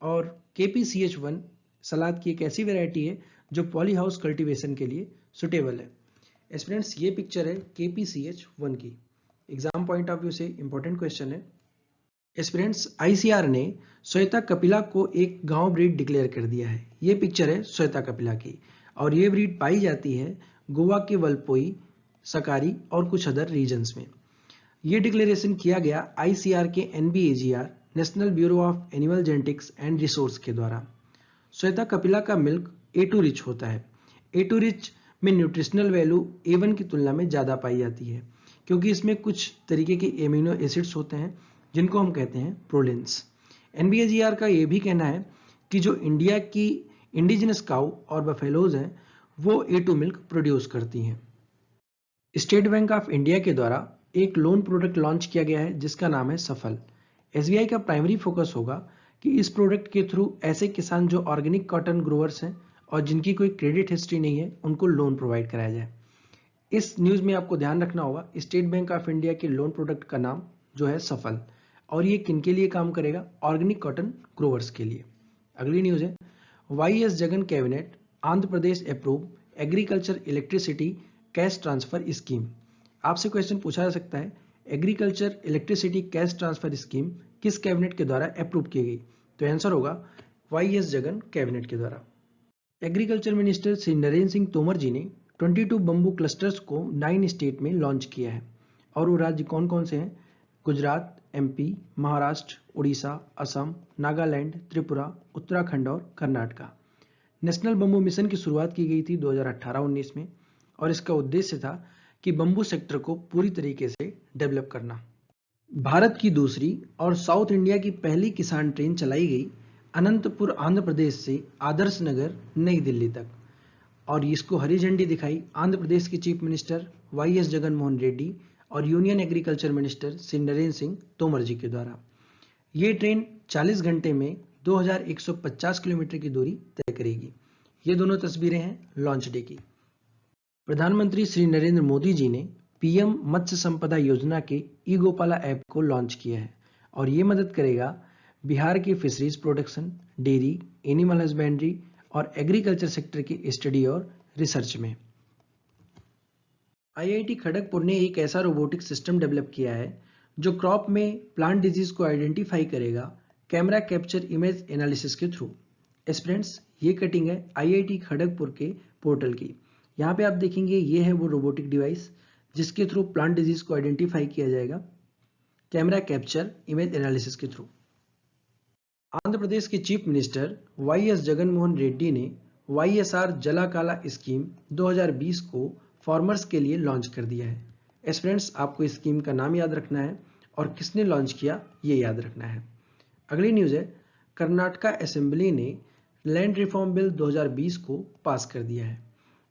और KPCH1 सलाद की एक ऐसी वैरायटी है जो पॉली हाउस कल्टीवेशन के लिए सुटेबल है। स्टूडेंट्स, ये पिक्चर है KPCH1 की। एग्जाम पॉइंट ऑफ व्यू से इंपॉर्टेंट क्वेश्चन है। स्टूडेंट्स, ICR ने श्वेता कपिला को एक गांव ब्रीड डिक्लेयर कर दिया है। ये पिक्चर है श्वेता कपिला की और ये ब्रीड पाई जाती है गोवा के वलपोई, सकारी और कुछ अदर रीजन्स में। ये डिक्लेरेशन किया गया ICR के NBAGR national bureau of animal genetics and resource के द्वारा। श्वेता कपिला का मिल्क A2 रिच होता है। A2 रिच में न्यूट्रिशनल वैल्यू A1 की तुलना में ज़्यादा पाई जाती है क्योंकि इसमें कुछ तरीके के एमिनो एसिड्स होते हैं जिनको हम कहते हैं प्रोलिन्स। NBAGR का ये भी कहना है कि जो इंडिया की इंडिजिनस काऊ और बफेलोज हैं वो A2 मिल्क प्रोड्यूस करती हैं। स्टेट बैंक ऑफ इंडिया के द्वारा एक लोन प्रोडक्ट लॉन्च किया गया है जिसका नाम है सफल। SBI का प्राइमरी फोकस होगा कि इस प्रोडक्ट के थ्रू ऐसे किसान जो ऑर्गेनिक कॉटन ग्रोअर्स हैं और जिनकी कोई क्रेडिट हिस्ट्री नहीं है उनको लोन प्रोवाइड कराया जाए। इस न्यूज़ में आपको ध्यान रखना होगा स्टेट बैंक ऑफ इंडिया के लोन प्रोडक्ट का नाम जो है सफल, और ये किनके लिए काम करेगा? ऑर्गेनिक कॉटन ग्रोअर्स के लिए। अगली न्यूज़ है YS Jagan cabinet Andhra Pradesh approve agriculture electricity cash transfer scheme. आपसे क्वेश्चन पूछा जा सकता है agriculture electricity cash transfer scheme किस कैबिनेट के द्वारा अप्रूव की गई? तो आंसर होगा YS जगन कैबिनेट के द्वारा। एग्रीकल्चर मिनिस्टर श्री नरेंद्र सिंह तोमर जी ने 22 बम्बू क्लस्टर्स को 9 स्टेट में लॉन्च किया है। और वो राज्य कौन कौन से हैं? गुजरात, MP, महाराष्ट्र, उड़ीसा, असम, नागालैंड, त्रिपुरा, उत्तराखंड और कर्नाटका। नेशनल बम्बू मिशन की शुरुआत की गई थी 2018-19 में और इसका उद्देश्य था कि बम्बू सेक्टर को पूरी तरीके से डेवलप करना। भारत की दूसरी और साउथ इंडिया की पहली किसान ट्रेन चलाई गई अनंतपुर आंध्र प्रदेश से आदर्श नगर नई दिल्ली तक, और इसको हरी झंडी दिखाई आंध्र प्रदेश के chief minister YS Jagan Mohan Reddy और union agriculture minister Shri Narendra Singh Tomar ji के द्वारा। ये ट्रेन 40 घंटे में 2150 किलोमीटर की दूरी तय करेगी। ये दोनों तस्वीरें हैं लॉन्च डे की। प्रधानमंत्री श्री नरेंद्र मोदी जी ने PM मत्स्य संपदा योजना के ई गोपाला ऐप को लॉन्च किया है और ये मदद करेगा बिहार के fisheries production, dairy, animal husbandry और एग्रीकल्चर सेक्टर की स्टडी और रिसर्च में। IIT खड़गपुर ने एक ऐसा रोबोटिक सिस्टम डेवलप किया है जो क्रॉप में प्लांट डिजीज को आइडेंटिफाई करेगा कैमरा कैप्चर इमेज एनालिसिस के थ्रू। स्टूडेंट्स, ये कटिंग है IIT खड़गपुर के पोर्टल की। यहाँ पे आप देखेंगे ये है वो रोबोटिक डिवाइस जिसके थ्रू प्लांट डिजीज को आइडेंटिफाई किया जाएगा कैमरा कैप्चर इमेज एनालिसिस के थ्रू। आंध्र प्रदेश के chief minister YS Jagan Mohan Reddy ने YSR जला काला स्कीम 2020 को फार्मर्स के लिए लॉन्च कर दिया है। स्टूडेंट्स, आपको इस स्कीम का नाम याद रखना है और किसने लॉन्च किया ये याद रखना है। अगली न्यूज़ है कर्नाटका असेंबली ने लैंड रिफॉर्म बिल 2020 को पास कर दिया है।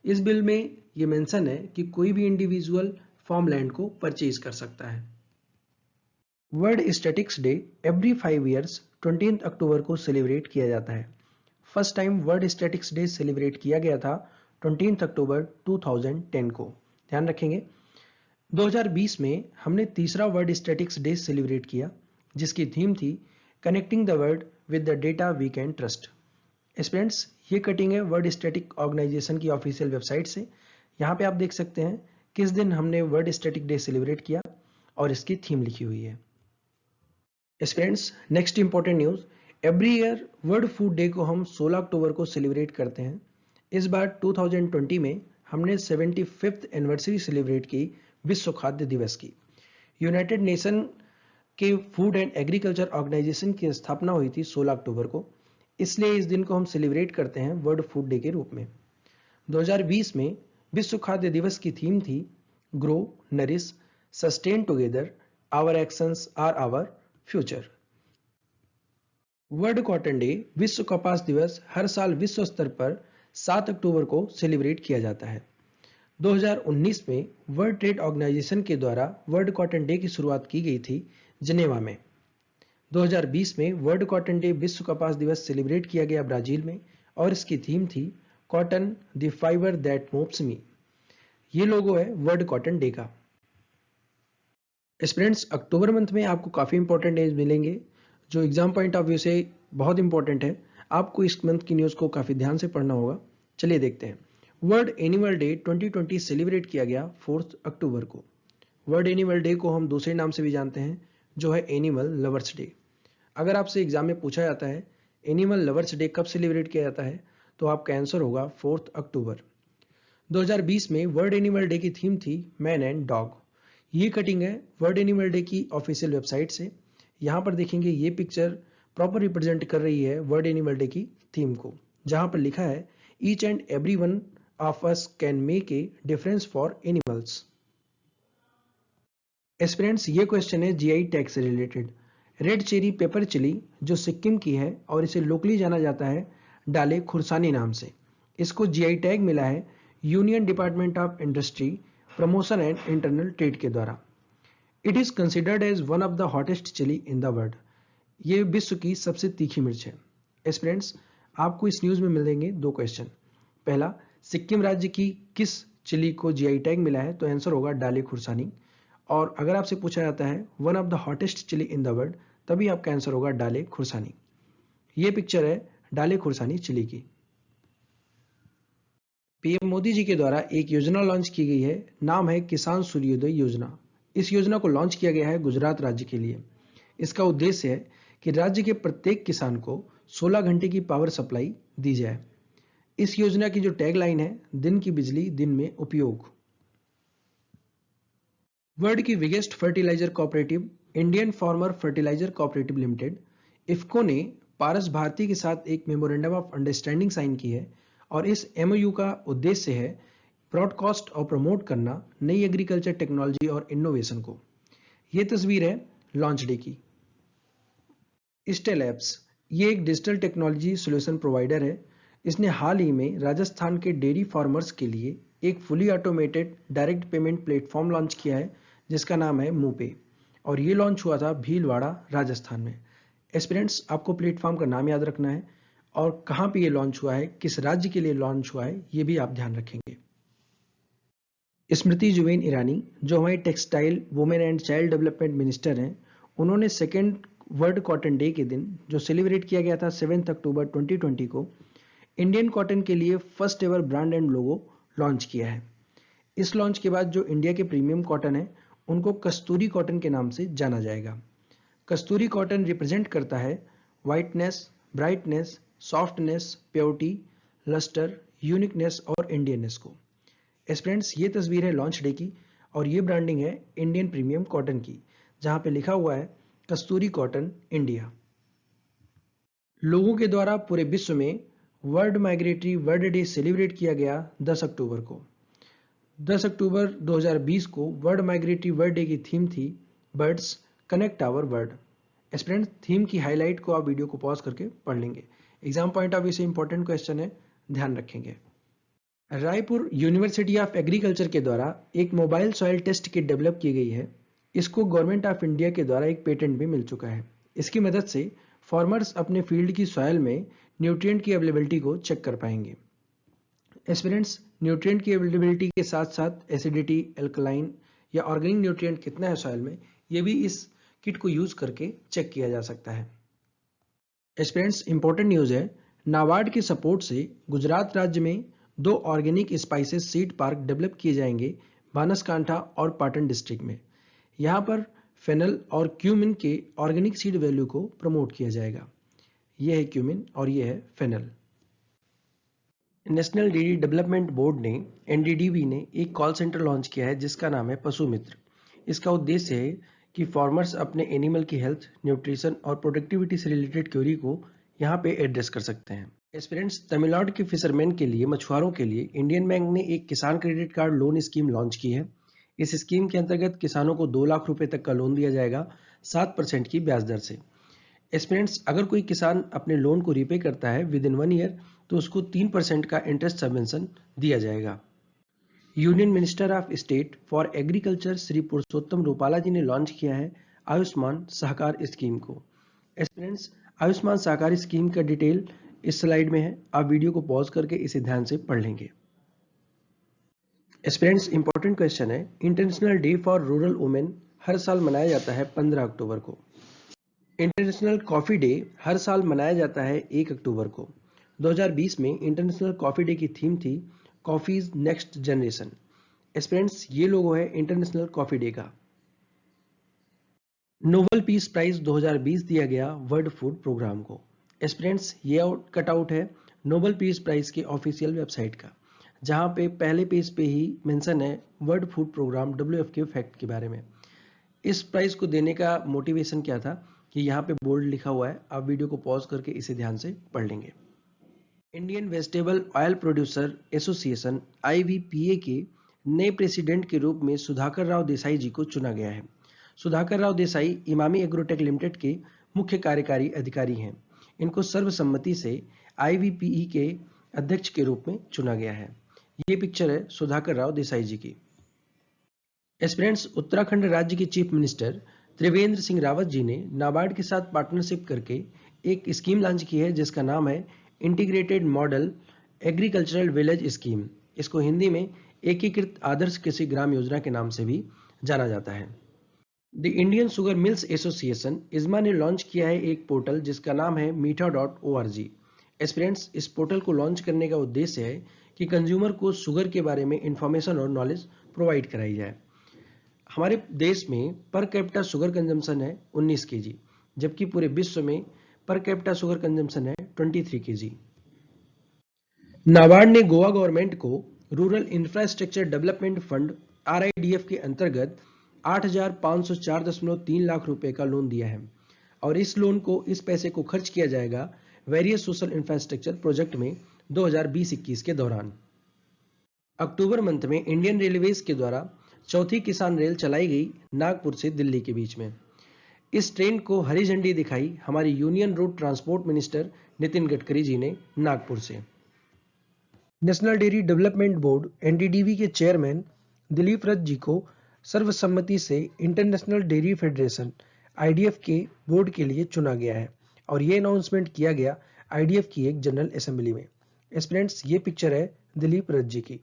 इस बिल में ये मेंशन है कि कोई भी इंडिविजुअल फार्म लैंड को परचेज कर सकता है। World statics day every 5 years 20 अक्टूबर को सेलिब्रेट किया जाता है। First time world statics day celebrate किया गया था 20 अक्टूबर 2010 को। ध्यान रखेंगे 2020 में हमने तीसरा वर्ल्ड स्टैटिक्स डे सेलिब्रेट किया जिसकी थीम थी connecting the world with the data we can trust. Students, ये कटिंग है वर्ल्ड स्टैटिक ऑर्गेनाइजेशन की ऑफिशियल वेबसाइट से। यहाँ पे आप देख सकते हैं किस दिन हमने वर्ल्ड स्टैटिक डे सेलिब्रेट किया और इसकी थीम लिखी हुई है। Students, next important news, every year world food day को हम 16 अक्टूबर को सेलिब्रेट करते हैं। इस बार 2020 में हमने 75th एनिवर्सरी सेलिब्रेट की विश्व खाद्य दिवस की। यूनाइटेड नेशन के फूड एंड एग्रीकल्चर ऑर्गेनाइजेशन की स्थापना हुई थी 16 अक्टूबर को, इसलिए इस दिन को हम सेलिब्रेट करते हैं वर्ल्ड फूड डे के रूप में। 2020 में विश्व खाद्य दिवस की थीम थी grow, nourish, sustain together, our actions are our future. World cotton day, विश्व कपास दिवस, हर साल विश्व स्तर पर 7 अक्टूबर को सेलिब्रेट किया जाता है। 2019 में वर्ल्ड ट्रेड ऑर्गेनाइजेशन के द्वारा वर्ल्ड कॉटन डे की शुरुआत की गई थी जिनेवा में। 2020 में वर्ल्ड कॉटन डे, विश्व कपास दिवस सेलिब्रेट किया गया ब्राजील में, और इसकी थीम थी cotton the fibre that moves me. ये लोगो है वर्ल्ड कॉटन डे का। स्टूडेंट्स, अक्टूबर मंथ में आपको काफ़ी इंपॉर्टेंट डेज मिलेंगे जो एग्जाम पॉइंट ऑफ व्यू से बहुत इंपॉर्टेंट है। आपको इस मंथ की न्यूज़ को काफ़ी ध्यान से पढ़ना होगा। चलिए देखते हैं। वर्ल्ड एनिमल डे 2020 सेलिब्रेट किया गया 4 अक्टूबर को। वर्ल्ड एनिमल डे को हम दूसरे नाम से भी जानते हैं, जो है एनिमल लवर्स डे। अगर आपसे एग्जाम में पूछा जाता है एनिमल लवर्स डे कब सेलिब्रेट किया जाता है, तो आपका आंसर होगा 4 अक्टूबर। 2020 में वर्ल्ड एनिमल डे की थीम थी मैन एंड डॉग। ये कटिंग है वर्ल्ड एनिमल डे की ऑफिशियल वेबसाइट से। यहाँ पर देखेंगे ये पिक्चर प्रॉपर रिप्रेजेंट कर रही है वर्ल्ड एनिमल डे की थीम को, जहाँ पर लिखा है each and every one of us can make a difference for animals. Aspirants, ये क्वेश्चन है जीआई टैग से related. Red cherry pepper chilli जो सिक्किम की है और इसे लोकली जाना जाता है डाले खुरसानी नाम से, इसको जीआई टैग मिला है union department of industry, promotion and internal trade के द्वारा। It is considered as one of the hottest chilli in the world. ये विश्व की सबसे तीखी मिर्च है। एस्पिरेंट्स, आपको इस न्यूज में मिलेंगे दो क्वेश्चन। पहला, सिक्किम राज्य की किस चिली को जीआई टैग मिला है, तो आंसर होगा डाले खुरसानी। और अगर आपसे पूछा जाता है one of the hottest chilli in the world, तभी आपका आंसर होगा डाले खुरसानी। ये पिक्चर है डाले खुरसानी चिली की। पीएम मोदी जी के द्वारा एक योजना लॉन्च की गई है, नाम है किसान सूर्योदय योजना। इस योजना को लॉन्च किया गया है गुजरात राज्य के लिए। इसका उद्देश्य है कि राज्य के प्रत्येक किसान को 16 घंटे की पावर सप्लाई दी जाए। इस योजना की जो टैगलाइन है, दिन की बिजली दिन में उपयोग। वर्ल्ड की biggest fertiliser cooperative Indian farmer fertiliser cooperative limited, IFFCO ने पारस भारती के साथ एक मेमोरेंडम ऑफ अंडरस्टैंडिंग साइन की है, और इस एमओयू का उद्देश्य है ब्रॉडकास्ट और प्रमोट करना नई एग्रीकल्चर टेक्नोलॉजी और इनोवेशन को। ये तस्वीर है लॉन्च डे की। स्टेलैब्स, ये एक डिजिटल टेक्नोलॉजी सॉल्यूशन प्रोवाइडर है। इसने हाल ही में राजस्थान के डेयरी फार्मर्स के लिए एक fully automated direct payment platform launch किया है, जिसका नाम है मूपे, और ये लॉन्च हुआ था भीलवाड़ा, राजस्थान में। एस्पिरेंट्स, आपको प्लेटफॉर्म का नाम याद रखना है और कहाँ पे ये लॉन्च हुआ है, किस राज्य के लिए लॉन्च हुआ है, ये भी आप ध्यान रखेंगे। स्मृति जुबिन ईरानी, जो हमारी textile, women and child development minister हैं, उन्होंने सेकेंड वर्ल्ड कॉटन डे के दिन, जो सेलिब्रेट किया गया था 7 अक्टूबर 2020 को, इंडियन कॉटन के लिए first ever brand and logo launch किया है। इस लॉन्च के बाद जो इंडिया के प्रीमियम कॉटन है, उनको कस्तूरी कॉटन के नाम से जाना जाएगा। कस्तूरी कॉटन रिप्रेजेंट करता है whiteness, brightness, softness, purity, lustre, uniqueness और इंडियननेस को। एस्पिरेंट्स, ये तस्वीर है लॉन्च डे की, और ये ब्रांडिंग है इंडियन प्रीमियम कॉटन की, जहां पे लिखा हुआ है कस्तूरी कॉटन इंडिया। लोगों के द्वारा पूरे विश्व में world migratory world day celebrate किया गया 10 अक्टूबर को। 10 अक्टूबर 2020 को वर्ल्ड माइग्रेटरी वर्ल्ड डे की थीम थी birds connect our world. Aspirants, theme की हाईलाइट को आप वीडियो को पॉज करके पढ़ लेंगे। एग्जाम पॉइंट ऑफ व्यू से इंपॉर्टेंट क्वेश्चन है, ध्यान रखेंगे। रायपुर यूनिवर्सिटी ऑफ एग्रीकल्चर के द्वारा एक mobile soil test kit develop की गई है। इसको गवर्नमेंट ऑफ इंडिया के द्वारा एक पेटेंट भी मिल चुका है। इसकी मदद से फार्मर्स अपने फील्ड की सॉइल में न्यूट्रिएंट की अवेलेबिलिटी को चेक कर पाएंगे। एस्पिरेंट्स, न्यूट्रिएंट की अवेलेबिलिटी के साथ साथ एसिडिटी, एल्कलाइन या ऑर्गेनिक न्यूट्रिएंट कितना है सॉइल में, ये भी इस किट को यूज करके चेक किया जा सकता है। एस्पिरेंट्स, इंपॉर्टेंट न्यूज है, नाबार्ड के सपोर्ट से गुजरात राज्य में 2 organic spices seed park develop किए जाएंगे बानसकांठा और पाटन डिस्ट्रिक्ट में। यहाँ पर फेनल और क्यूमिन के ऑर्गेनिक सीड वैल्यू को प्रमोट किया जाएगा। यह है क्यूमिन और यह है fennel. National dairy development board ने, एनडीडीबी ने एक कॉल सेंटर लॉन्च किया है जिसका नाम है पशु मित्र। इसका उद्देश्य है कि फार्मर्स अपने एनिमल की हेल्थ, न्यूट्रिशन और प्रोडक्टिविटी से रिलेटेड क्वेरी को यहाँ पे एड्रेस कर सकते हैं। एस्पिरेंट्स, तमिलनाडु के फिशरमैन के लिए, मछुआरों के लिए इंडियन बैंक ने एक किसान credit card loan scheme launch की है। इस स्कीम के अंतर्गत किसानों को 2 लाख रुपए तक का लोन दिया जाएगा 7% की ब्याज दर से। एस्पिरेंट्स, अगर कोई किसान अपने लोन को रीपे करता है विद इन 1 ईयर तो उसको 3% का इंटरेस्ट सबवेंशन दिया जाएगा। Union minister of state for agriculture Shri Purushottam Rupala ji ने लॉन्च किया है आयुष्मान सहकार स्कीम को। एस्पिरेंट्स, आयुष्मान सहकारी स्कीम का डिटेल इस स्लाइड में है, आप वीडियो को पॉज करके इसे ध्यान से पढ़ लेंगे। एस्पिरेंट्स, इंपॉर्टेंट क्वेश्चन है, international day for rural women हर साल मनाया जाता है 15 अक्टूबर को। इंटरनेशनल कॉफी डे हर साल मनाया जाता है 1 अक्टूबर को। 2020 में इंटरनेशनल कॉफी डे की थीम थी कॉफीज नेक्स्ट जनरेशन। एस्पिरेंट्स, ये लोगो है इंटरनेशनल कॉफी डे का। नोबेल पीस प्राइज 2020 दिया गया वर्ल्ड फूड प्रोग्राम को। एस्पिरेंट्स, ये कटआउट है नोबेल पीस प्राइज के ऑफिशियल वेबसाइट का, जहां पे पहले पेज पे ही मेंशन है वर्ल्ड फूड प्रोग्राम WF के फैक्ट के बारे में। इस प्राइज को देने का मोटिवेशन क्या था कि यहाँ पे बोल्ड लिखा हुआ है, आप वीडियो को पॉज करके इसे ध्यान से पढ़ लेंगे। Indian vegetable oil producer association IVPA के नए प्रेसिडेंट के रूप में सुधाकर राव देसाई जी को चुना गया है। सुधाकर राव देसाई इमामी एग्रोटेक लिमिटेड के मुख्य कार्यकारी अधिकारी हैं। इनको सर्वसम्मति से IVPE के अध्यक्ष के रूप में चुना गया है। ये पिक्चर है सुधाकर राव देसाई जी की। एस्पिरेंट्स, उत्तराखंड राज्य के चीफ मिनिस्टर त्रिवेंद्र सिंह रावत जी ने नाबार्ड के साथ पार्टनरशिप करके एक स्कीम लॉन्च की है जिसका नाम है integrated model agricultural village scheme. इसको हिंदी में एकीकृत आदर्श कृषि ग्राम योजना के नाम से भी जाना जाता है। The Indian sugar mills association इस्मा ने लॉन्च किया है एक पोर्टल जिसका नाम है मीठा.org। एस्पिरेंट्स, इस पोर्टल को लॉन्च करने का उद्देश्य है कि कंज्यूमर को शुगर के बारे में इंफॉर्मेशन और नॉलेज प्रोवाइड कराई जाए। हमारे देश में पर कैपिटा शुगर कंजम्पशन है 19 kg, जबकि पूरे विश्व में पर कैपिटा शुगर कंजम्पशन है 23 kg। नाबार्ड ने गोवा गवर्नमेंट को rural infrastructure development fund RIDF के अंतर्गत 8,504.3 लाख रुपए का लोन दिया है और इस लोन को, इस पैसे को खर्च किया जाएगा वेरियस सोशल इंफ्रास्ट्रक्चर प्रोजेक्ट में 2020-21 के दौरान। अक्टूबर मंथ में इंडियन रेलवेज के द्वारा चौथी किसान रेल चलाई गई नागपुर से दिल्ली के बीच में। इस ट्रेन को हरी झंडी दिखाई हमारे union road transport minister Nitin Gadkari ji ने नागपुर से। National dairy development board NDDB के चेयरमैन दिलीप रथ जी को सर्वसम्मति से इंटरनेशनल डेयरी फेडरेशन IDF के बोर्ड के लिए चुना गया है और ये अनाउंसमेंट किया गया IDF की एक जनरल असेंबली में। एस्पिरेंट्स, ये पिक्चर है दिलीप रथ जी की।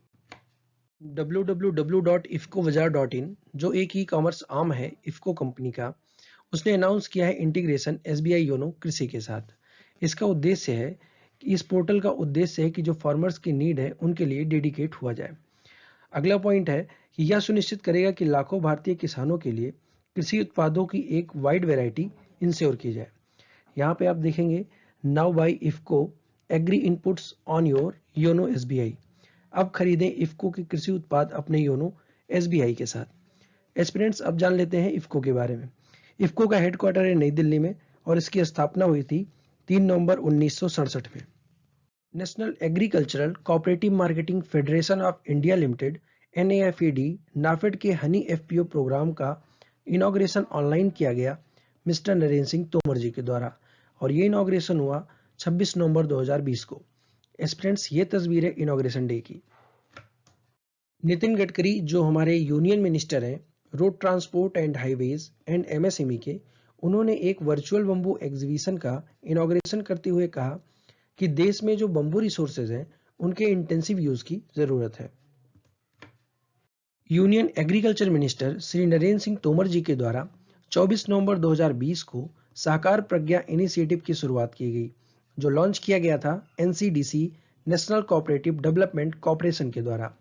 www.ifcobazaar.in, जो एक ई-कॉमर्स आर्म है इफ्को कंपनी का, उसने अनाउंस किया है इंटीग्रेशन SBI योनो कृषि के साथ। इसका उद्देश्य है कि इस पोर्टल का उद्देश्य है कि जो फार्मर्स की नीड है उनके लिए डेडिकेट हुआ जाए। अगला पॉइंट है कि यह सुनिश्चित करेगा कि लाखों भारतीय किसानों के लिए कृषि उत्पादों की एक वाइड वैरायटी इंश्योर की जाए। यहाँ पे आप देखेंगे now buy IFFCO agri inputs on your YONO SBI। अब खरीदें इफ्को के कृषि उत्पाद अपने योनो SBI के साथ। एस्पिरेंट्स, अब जान लेते हैं इफ्को के बारे में। इफ्को का हेडक्वार्टर है नई दिल्ली में और इसकी स्थापना हुई थी 3 नवंबर 1967 में। National agricultural cooperative marketing federation of India limited NAFED NAFED के हनी FPO प्रोग्राम का इनॉग्रेशन ऑनलाइन किया गया मिस्टर नरेंद्र सिंह तोमर जी के द्वारा और ये इनॉग्रेशन हुआ 26 नवंबर 2020 को। एस्पिरेंट्स, ये तस्वीर है इनॉग्रेशन डे की। नितिन गडकरी, जो हमारे यूनियन मिनिस्टर हैं road transport and highways and MSME के, उन्होंने एक वर्चुअल बंबू एग्जीबिशन का इनॉग्रेशन करते हुए कहा कि देश में जो बंबू रिसोर्सेज हैं उनके इंटेंसिव यूज की जरूरत है। Union agriculture minister Shri Narendra Singh Tomar ji के द्वारा 24 नवंबर 2020 को सहकार प्रज्ञा इनिशिएटिव की शुरुआत की गई, जो लॉन्च किया गया था NCDC national cooperative development corporation के द्वारा।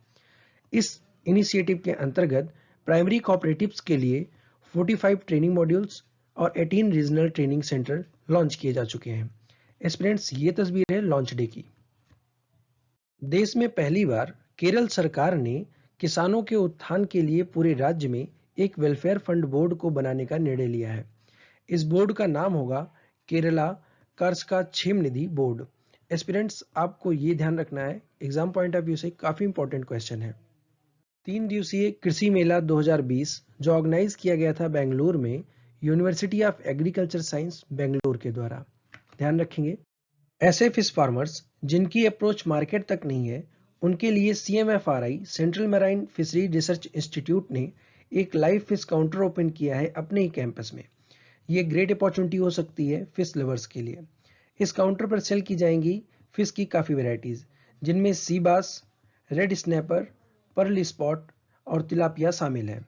इस इनिशिएटिव के अंतर्गत प्राइमरी कोऑपरेटिव्स के लिए 45 ट्रेनिंग मॉड्यूल्स और 18 रीजनल ट्रेनिंग सेंटर लॉन्च किए जा चुके हैं। एस्पिरेंट्स, ये तस्वीर है लॉन्च डे की। देश में पहली बार केरल सरकार ने किसानों के उत्थान के लिए पूरे राज्य में एक वेलफेयर फंड बोर्ड को बनाने का निर्णय लिया है। इस बोर्ड का नाम होगा केरला कर्षका क्षेम निधि बोर्ड। एस्पिरेंट्स, आपको ये ध्यान रखना है, एग्जाम पॉइंट ऑफ व्यू से काफी इंपॉर्टेंट क्वेश्चन है। 3 दिवसीय कृषि मेला 2020 जो ऑर्गेनाइज किया गया था बेंगलुरु में, university of agriculture science Bengaluru के द्वारा। ध्यान रखेंगे, ऐसे फिश फार्मर्स जिनकी अप्रोच मार्केट तक नहीं है, उनके लिए CMFRI central marine fishery research institute ने एक लाइव फिश काउंटर ओपन किया है अपने ही कैंपस में। ये ग्रेट अपॉर्चुनिटी हो सकती है फिश लवर्स के लिए। इस काउंटर पर सेल की जाएंगी फिश की काफ़ी वेराइटीज़, जिनमें sea bass, red snapper, pearl spot और तिलापिया शामिल है।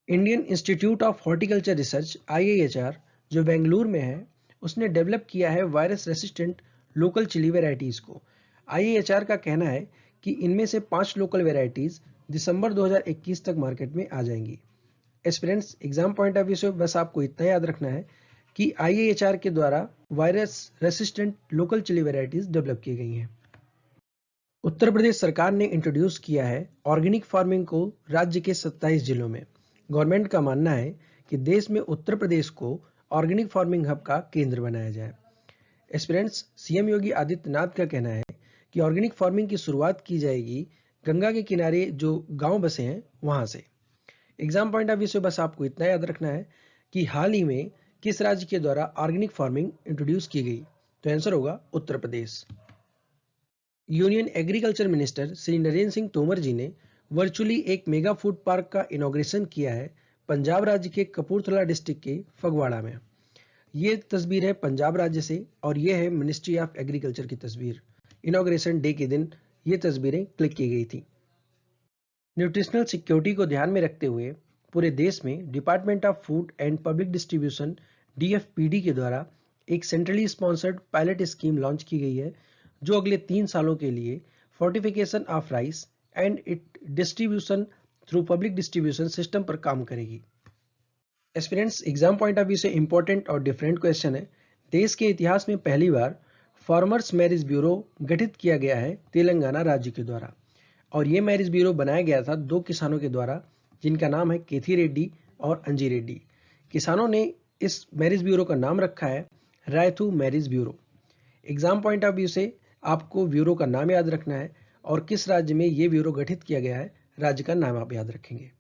Indian institute of horticulture research IIHR जो बेंगलुरु में है, उसने डेवलप किया है virus resistant local chilli varieties को। IIHR का कहना है कि इनमें से 5 लोकल वेराइटीज़ दिसंबर 2021 तक मार्केट में आ जाएंगी। Aspirants, exam point of view से बस आपको इतना याद रखना है कि IIHR के द्वारा virus resistant local chilli varieties develop की गई हैं। उत्तर प्रदेश सरकार ने इंट्रोड्यूस किया है ऑर्गेनिक फार्मिंग को राज्य के 27 जिलों में। गवर्नमेंट का मानना है कि देश में उत्तर प्रदेश को ऑर्गेनिक फार्मिंग हब का केंद्र बनाया जाए। एस्पिरेंट्स, CM योगी आदित्यनाथ का कहना है कि ऑर्गेनिक फार्मिंग की शुरुआत की जाएगी गंगा के किनारे जो गांव बसे हैं वहां से। एग्जाम पॉइंट ऑफ व्यू से बस आपको इतना याद रखना है कि हाल ही में किस राज्य के द्वारा ऑर्गेनिक फार्मिंग इंट्रोड्यूस की गई, तो आंसर होगा Uttar Pradesh. Union agriculture minister Shri Narendra Singh Tomar ji ने वर्चुअली एक मेगा फूड पार्क का इनॉग्रेशन किया है पंजाब राज्य के कपूरथला डिस्ट्रिक्ट के फगवाड़ा में। ये तस्वीर है पंजाब राज्य से और ये है मिनिस्ट्री ऑफ एग्रीकल्चर की तस्वीर। इनॉग्रेशन डे के दिन ये तस्वीरें क्लिक की गई थी। न्यूट्रिशनल सिक्योरिटी को ध्यान में रखते हुए पूरे देश में department of food and public distribution DFPD के द्वारा एक centrally sponsored pilot scheme launch की गई है, जो अगले 3 सालों के लिए fortification of rice and it distribution through public distribution system पर काम करेगी। Aspirants, exam point of view से इंपॉर्टेंट और डिफरेंट क्वेश्चन है। देश के इतिहास में पहली बार फार्मर्स मैरिज ब्यूरो गठित किया गया है तेलंगाना राज्य के द्वारा, और ये मैरिज ब्यूरो बनाया गया था 2 किसानों के द्वारा, जिनका नाम है केथी रेड्डी और अंजी रेड्डी। किसानों ने इस मैरिज ब्यूरो का नाम रखा है Rythu marriage bureau. Exam point of view से आपको ब्यूरो का नाम याद रखना है और किस राज्य में ये ब्यूरो गठित किया गया है, राज्य का नाम आप याद रखेंगे।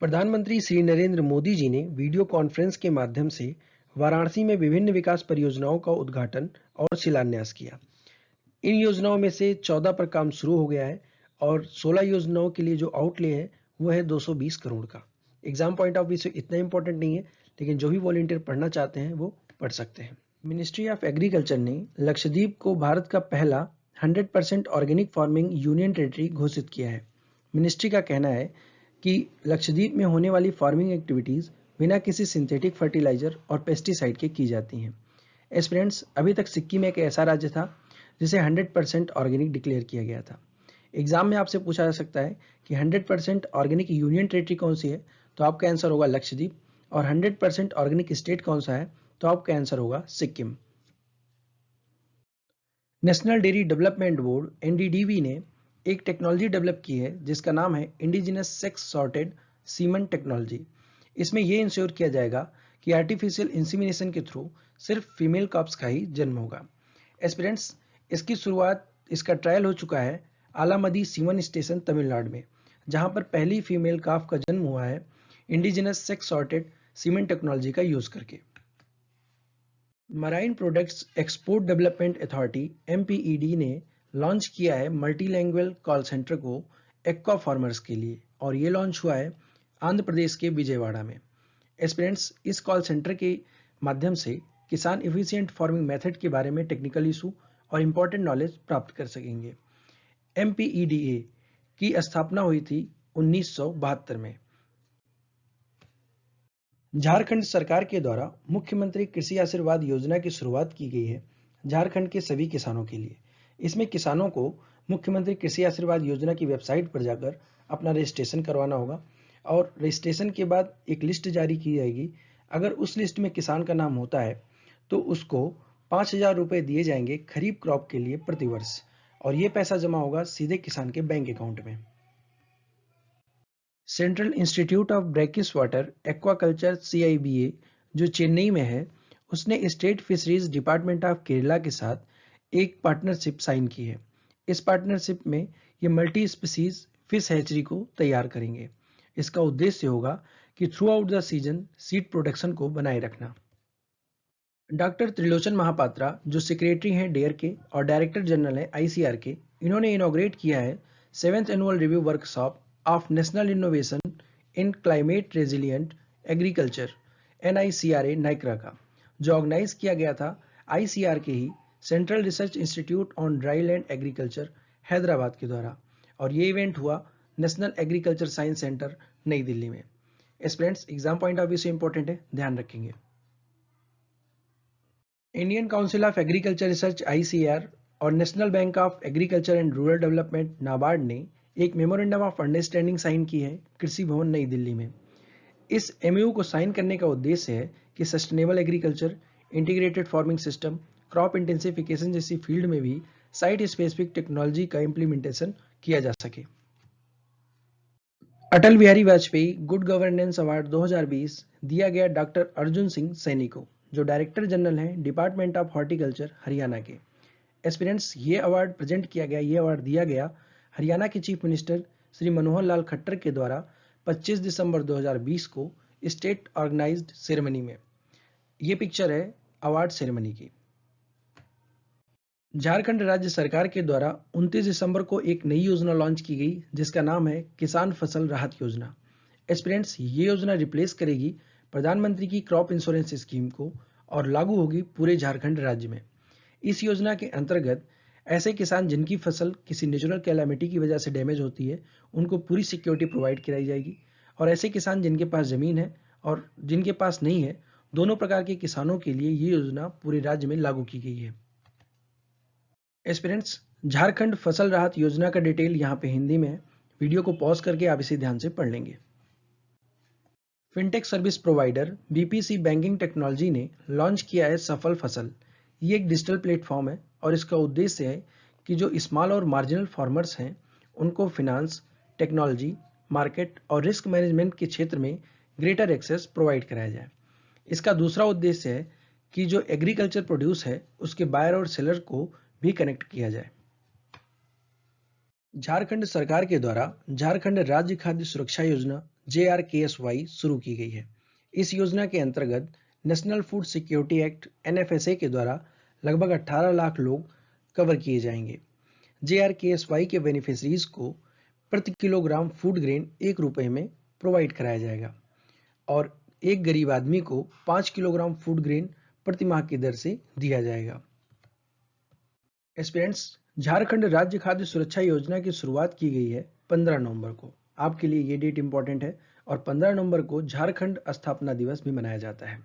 प्रधानमंत्री श्री नरेंद्र मोदी जी ने वीडियो कॉन्फ्रेंस के माध्यम से वाराणसी में विभिन्न विकास परियोजनाओं का उद्घाटन और शिलान्यास किया। इन योजनाओं में से 14 पर काम शुरू हो गया है और 16 योजनाओं के लिए जो आउटले है वो है 220 करोड़ का। एग्जाम पॉइंट ऑफ व्यू से इतना इंपॉर्टेंट नहीं है, लेकिन जो भी वॉलंटियर पढ़ना चाहते हैं वो पढ़ सकते हैं। मिनिस्ट्री ऑफ एग्रीकल्चर ने लक्षद्वीप को भारत का पहला 100% ऑर्गेनिक फार्मिंग यूनियन टेरिटरी घोषित किया है। मिनिस्ट्री का कहना है कि लक्षद्वीप में होने वाली फार्मिंग एक्टिविटीज़ बिना किसी सिंथेटिक फर्टिलाइजर और पेस्टिसाइड के की जाती हैं। एस्पिरेंट्स, अभी तक सिक्किम एक ऐसा राज्य था जिसे 100% ऑर्गेनिक डिक्लेयर किया गया था। एग्जाम में आपसे पूछा जा सकता है कि 100% ऑर्गेनिक यूनियन टेरिटरी कौन सी है, तो आपका आंसर होगा लक्षद्वीप, और 100% ऑर्गेनिक स्टेट कौन सा है, तो आपका आंसर होगा Sikkim. National dairy development board NDDB ने एक टेक्नोलॉजी डेवलप की है जिसका नाम है indigenous sex sorted semen technology. इसमें यह इंश्योर किया जाएगा कि आर्टिफिशियल इंसीमिनेशन के थ्रू सिर्फ फीमेल कॉप्स का ही जन्म होगा। एस्पिरेंट्स, इसकी शुरुआत, इसका ट्रायल हो चुका है आलामदी सीमन स्टेशन तमिलनाडु में, जहां पर पहली फीमेल काफ का जन्म हुआ है indigenous sex sorted semen technology का यूज करके। Marine products export development authority MPED ने लॉन्च किया है मल्टीलैंग्वेज कॉल सेंटर को एक्वा फार्मर्स के लिए, और ये लॉन्च हुआ है आंध्र प्रदेश के विजयवाड़ा में। एस्पिरेंट्स, इस कॉल सेंटर के माध्यम से किसान एफिशिएंट फार्मिंग मेथड के बारे में टेक्निकल इशू और इम्पोर्टेंट नॉलेज प्राप्त कर सकेंगे। MPEDA की स्थापना हुई थी 1972 में। झारखंड सरकार के द्वारा मुख्यमंत्री कृषि आशीर्वाद योजना की शुरुआत की गई है झारखंड के सभी किसानों के लिए। इसमें किसानों को मुख्यमंत्री कृषि आशीर्वाद योजना की वेबसाइट पर जाकर अपना रजिस्ट्रेशन करवाना होगा, और रजिस्ट्रेशन के बाद एक लिस्ट जारी की जाएगी। अगर उस लिस्ट में किसान का नाम होता है तो उसको 5,000 रुपये दिए जाएंगे खरीफ क्रॉप के लिए प्रतिवर्ष, और ये पैसा जमा होगा सीधे किसान के बैंक अकाउंट में। Central institute of brackish water aquaculture CIBA जो चेन्नई में है, उसने state fisheries department of Kerala के साथ एक पार्टनरशिप साइन की है। इस पार्टनरशिप में ये मल्टी स्पीसीज फिश हैचरी को तैयार करेंगे। इसका उद्देश्य होगा कि through out the season seed production को बनाए रखना। डॉक्टर त्रिलोचन महापात्रा जो सेक्रेटरी हैं डेयर के और डायरेक्टर जनरल हैं आईसीआर के, इन्होंने इनॉग्रेट किया है 7th annual review workshop of national innovation in climate resilient agriculture NICRA नाइक्रा का, जो ऑर्गेनाइज किया गया था आईसीआर के ही central research institute on dry land agriculture Hyderabad के द्वारा, और ये इवेंट हुआ नेशनल एग्रीकल्चर साइंस सेंटर नई दिल्ली में। Students, exam point of view से इंपॉर्टेंट है, ध्यान रखेंगे। Indian council of agriculture research ICAR और national bank of agriculture and rural development NABARD ने एक मेमोरेंडम ऑफ अंडरस्टैंडिंग साइन की है कृषि भवन नई दिल्ली में। इस MOU को साइन करने का उद्देश्य है कि sustainable agriculture, integrated farming system, crop intensification जैसी फील्ड में भी साइट स्पेसिफिक टेक्नोलॉजी का इम्प्लीमेंटेशन किया जा सके। Atal Bihari Vajpayee good governance award 2020 दिया गया डॉक्टर अर्जुन सिंह सैनी को, जो डायरेक्टर जनरल हैं डिपार्टमेंट ऑफ हॉर्टिकल्चर हरियाणा के। एस्पिरेंट्स, ये अवार्ड प्रेजेंट किया गया, ये अवार्ड दिया गया हरियाणा के चीफ मिनिस्टर श्री मनोहर लाल खट्टर के द्वारा 25 दिसंबर 2020 को स्टेट ऑर्गेनाइज्ड सेरेमनी में। ये पिक्चर है अवार्ड सेरेमनी की। झारखंड राज्य सरकार के द्वारा 29 दिसंबर को एक नई योजना लॉन्च की गई जिसका नाम है किसान फसल राहत योजना। एस्पिरेंट्स, ये योजना रिप्लेस करेगी प्रधानमंत्री की क्रॉप इंश्योरेंस स्कीम को और लागू होगी पूरे झारखंड राज्य में। इस योजना के अंतर्गत ऐसे किसान जिनकी फसल किसी नेचुरल कैलामिटी की वजह से डैमेज होती है, उनको पूरी सिक्योरिटी प्रोवाइड कराई जाएगी, और ऐसे किसान जिनके पास जमीन है और जिनके पास नहीं है, दोनों प्रकार के किसानों के लिए ये योजना पूरे राज्य में लागू की गई है। एस्पिरेंट्स, झारखंड फसल राहत योजना का डिटेल यहाँ पे हिंदी में है, वीडियो को पॉज करके आप इसे ध्यान से पढ़ लेंगे। Fintech service provider BPC banking technology ने लॉन्च किया है सफल फसल। ये एक डिजिटल प्लेटफॉर्म है और इसका उद्देश्य है कि जो स्मॉल और मार्जिनल फार्मर्स हैं उनको फिनांस, टेक्नोलॉजी, मार्केट और रिस्क मैनेजमेंट के क्षेत्र में ग्रेटर एक्सेस प्रोवाइड कराया जाए। इसका दूसरा उद्देश्य है कि जो एग्रीकल्चर प्रोड्यूस है उसके बायर और सेलर को भी कनेक्ट किया जाए। झारखंड सरकार के द्वारा झारखंड राज्य खाद्य सुरक्षा योजना JRKSY शुरू की गई है। इस योजना के अंतर्गत national food security act NFSA के द्वारा लगभग 18 लाख लोग कवर किए जाएंगे। JRKSY के बेनिफिशरीज को प्रति किलोग्राम फूड ग्रेन 1 रुपए में प्रोवाइड कराया जाएगा और एक गरीब आदमी को 5 किलोग्राम फूड ग्रेन प्रति माह की दर से दिया जाएगा। एस्पिरेंट्स, झारखंड राज्य खाद्य सुरक्षा योजना की शुरुआत की गई है 15 नवंबर को। आपके लिए ये डेट इंपॉर्टेंट है और 15 नवंबर को झारखंड स्थापना दिवस भी मनाया जाता है।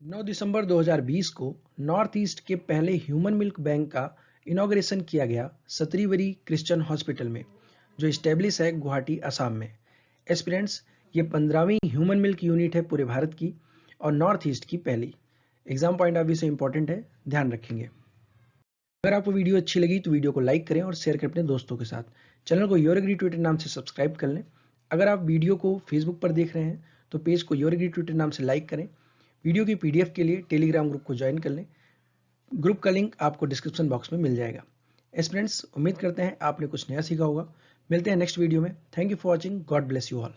9 दिसंबर 2020 को नॉर्थ ईस्ट के पहले ह्यूमन मिल्क बैंक का इनॉग्रेशन किया गया सतरीवरी क्रिश्चियन हॉस्पिटल में, जो स्टैब्लिश है गुवाहाटी, असम में। एस्पिरेंट्स, ये 15वीं ह्यूमन मिल्क यूनिट है पूरे भारत की और नॉर्थ ईस्ट की पहली। एग्जाम पॉइंट ऑफ व्यू से इंपॉर्टेंट है, ध्यान रखेंगे। अगर आपको वीडियो अच्छी लगी तो वीडियो को लाइक करें और शेयर करें अपने दोस्तों के साथ। चैनल को योर एग्री ट्विटर नाम से सब्सक्राइब कर लें। अगर आप वीडियो को फेसबुक पर देख रहे हैं तो पेज को योर एग्री ट्विटर नाम से लाइक करें। वीडियो की PDF के लिए टेलीग्राम ग्रुप को ज्वाइन कर लें। ग्रुप का लिंक आपको डिस्क्रिप्शन बॉक्स में मिल जाएगा। एस्पिरेंट्स, उम्मीद करते हैं आपने कुछ नया सीखा होगा। मिलते हैं नेक्स्ट वीडियो में। Thank you for watching. God bless you all.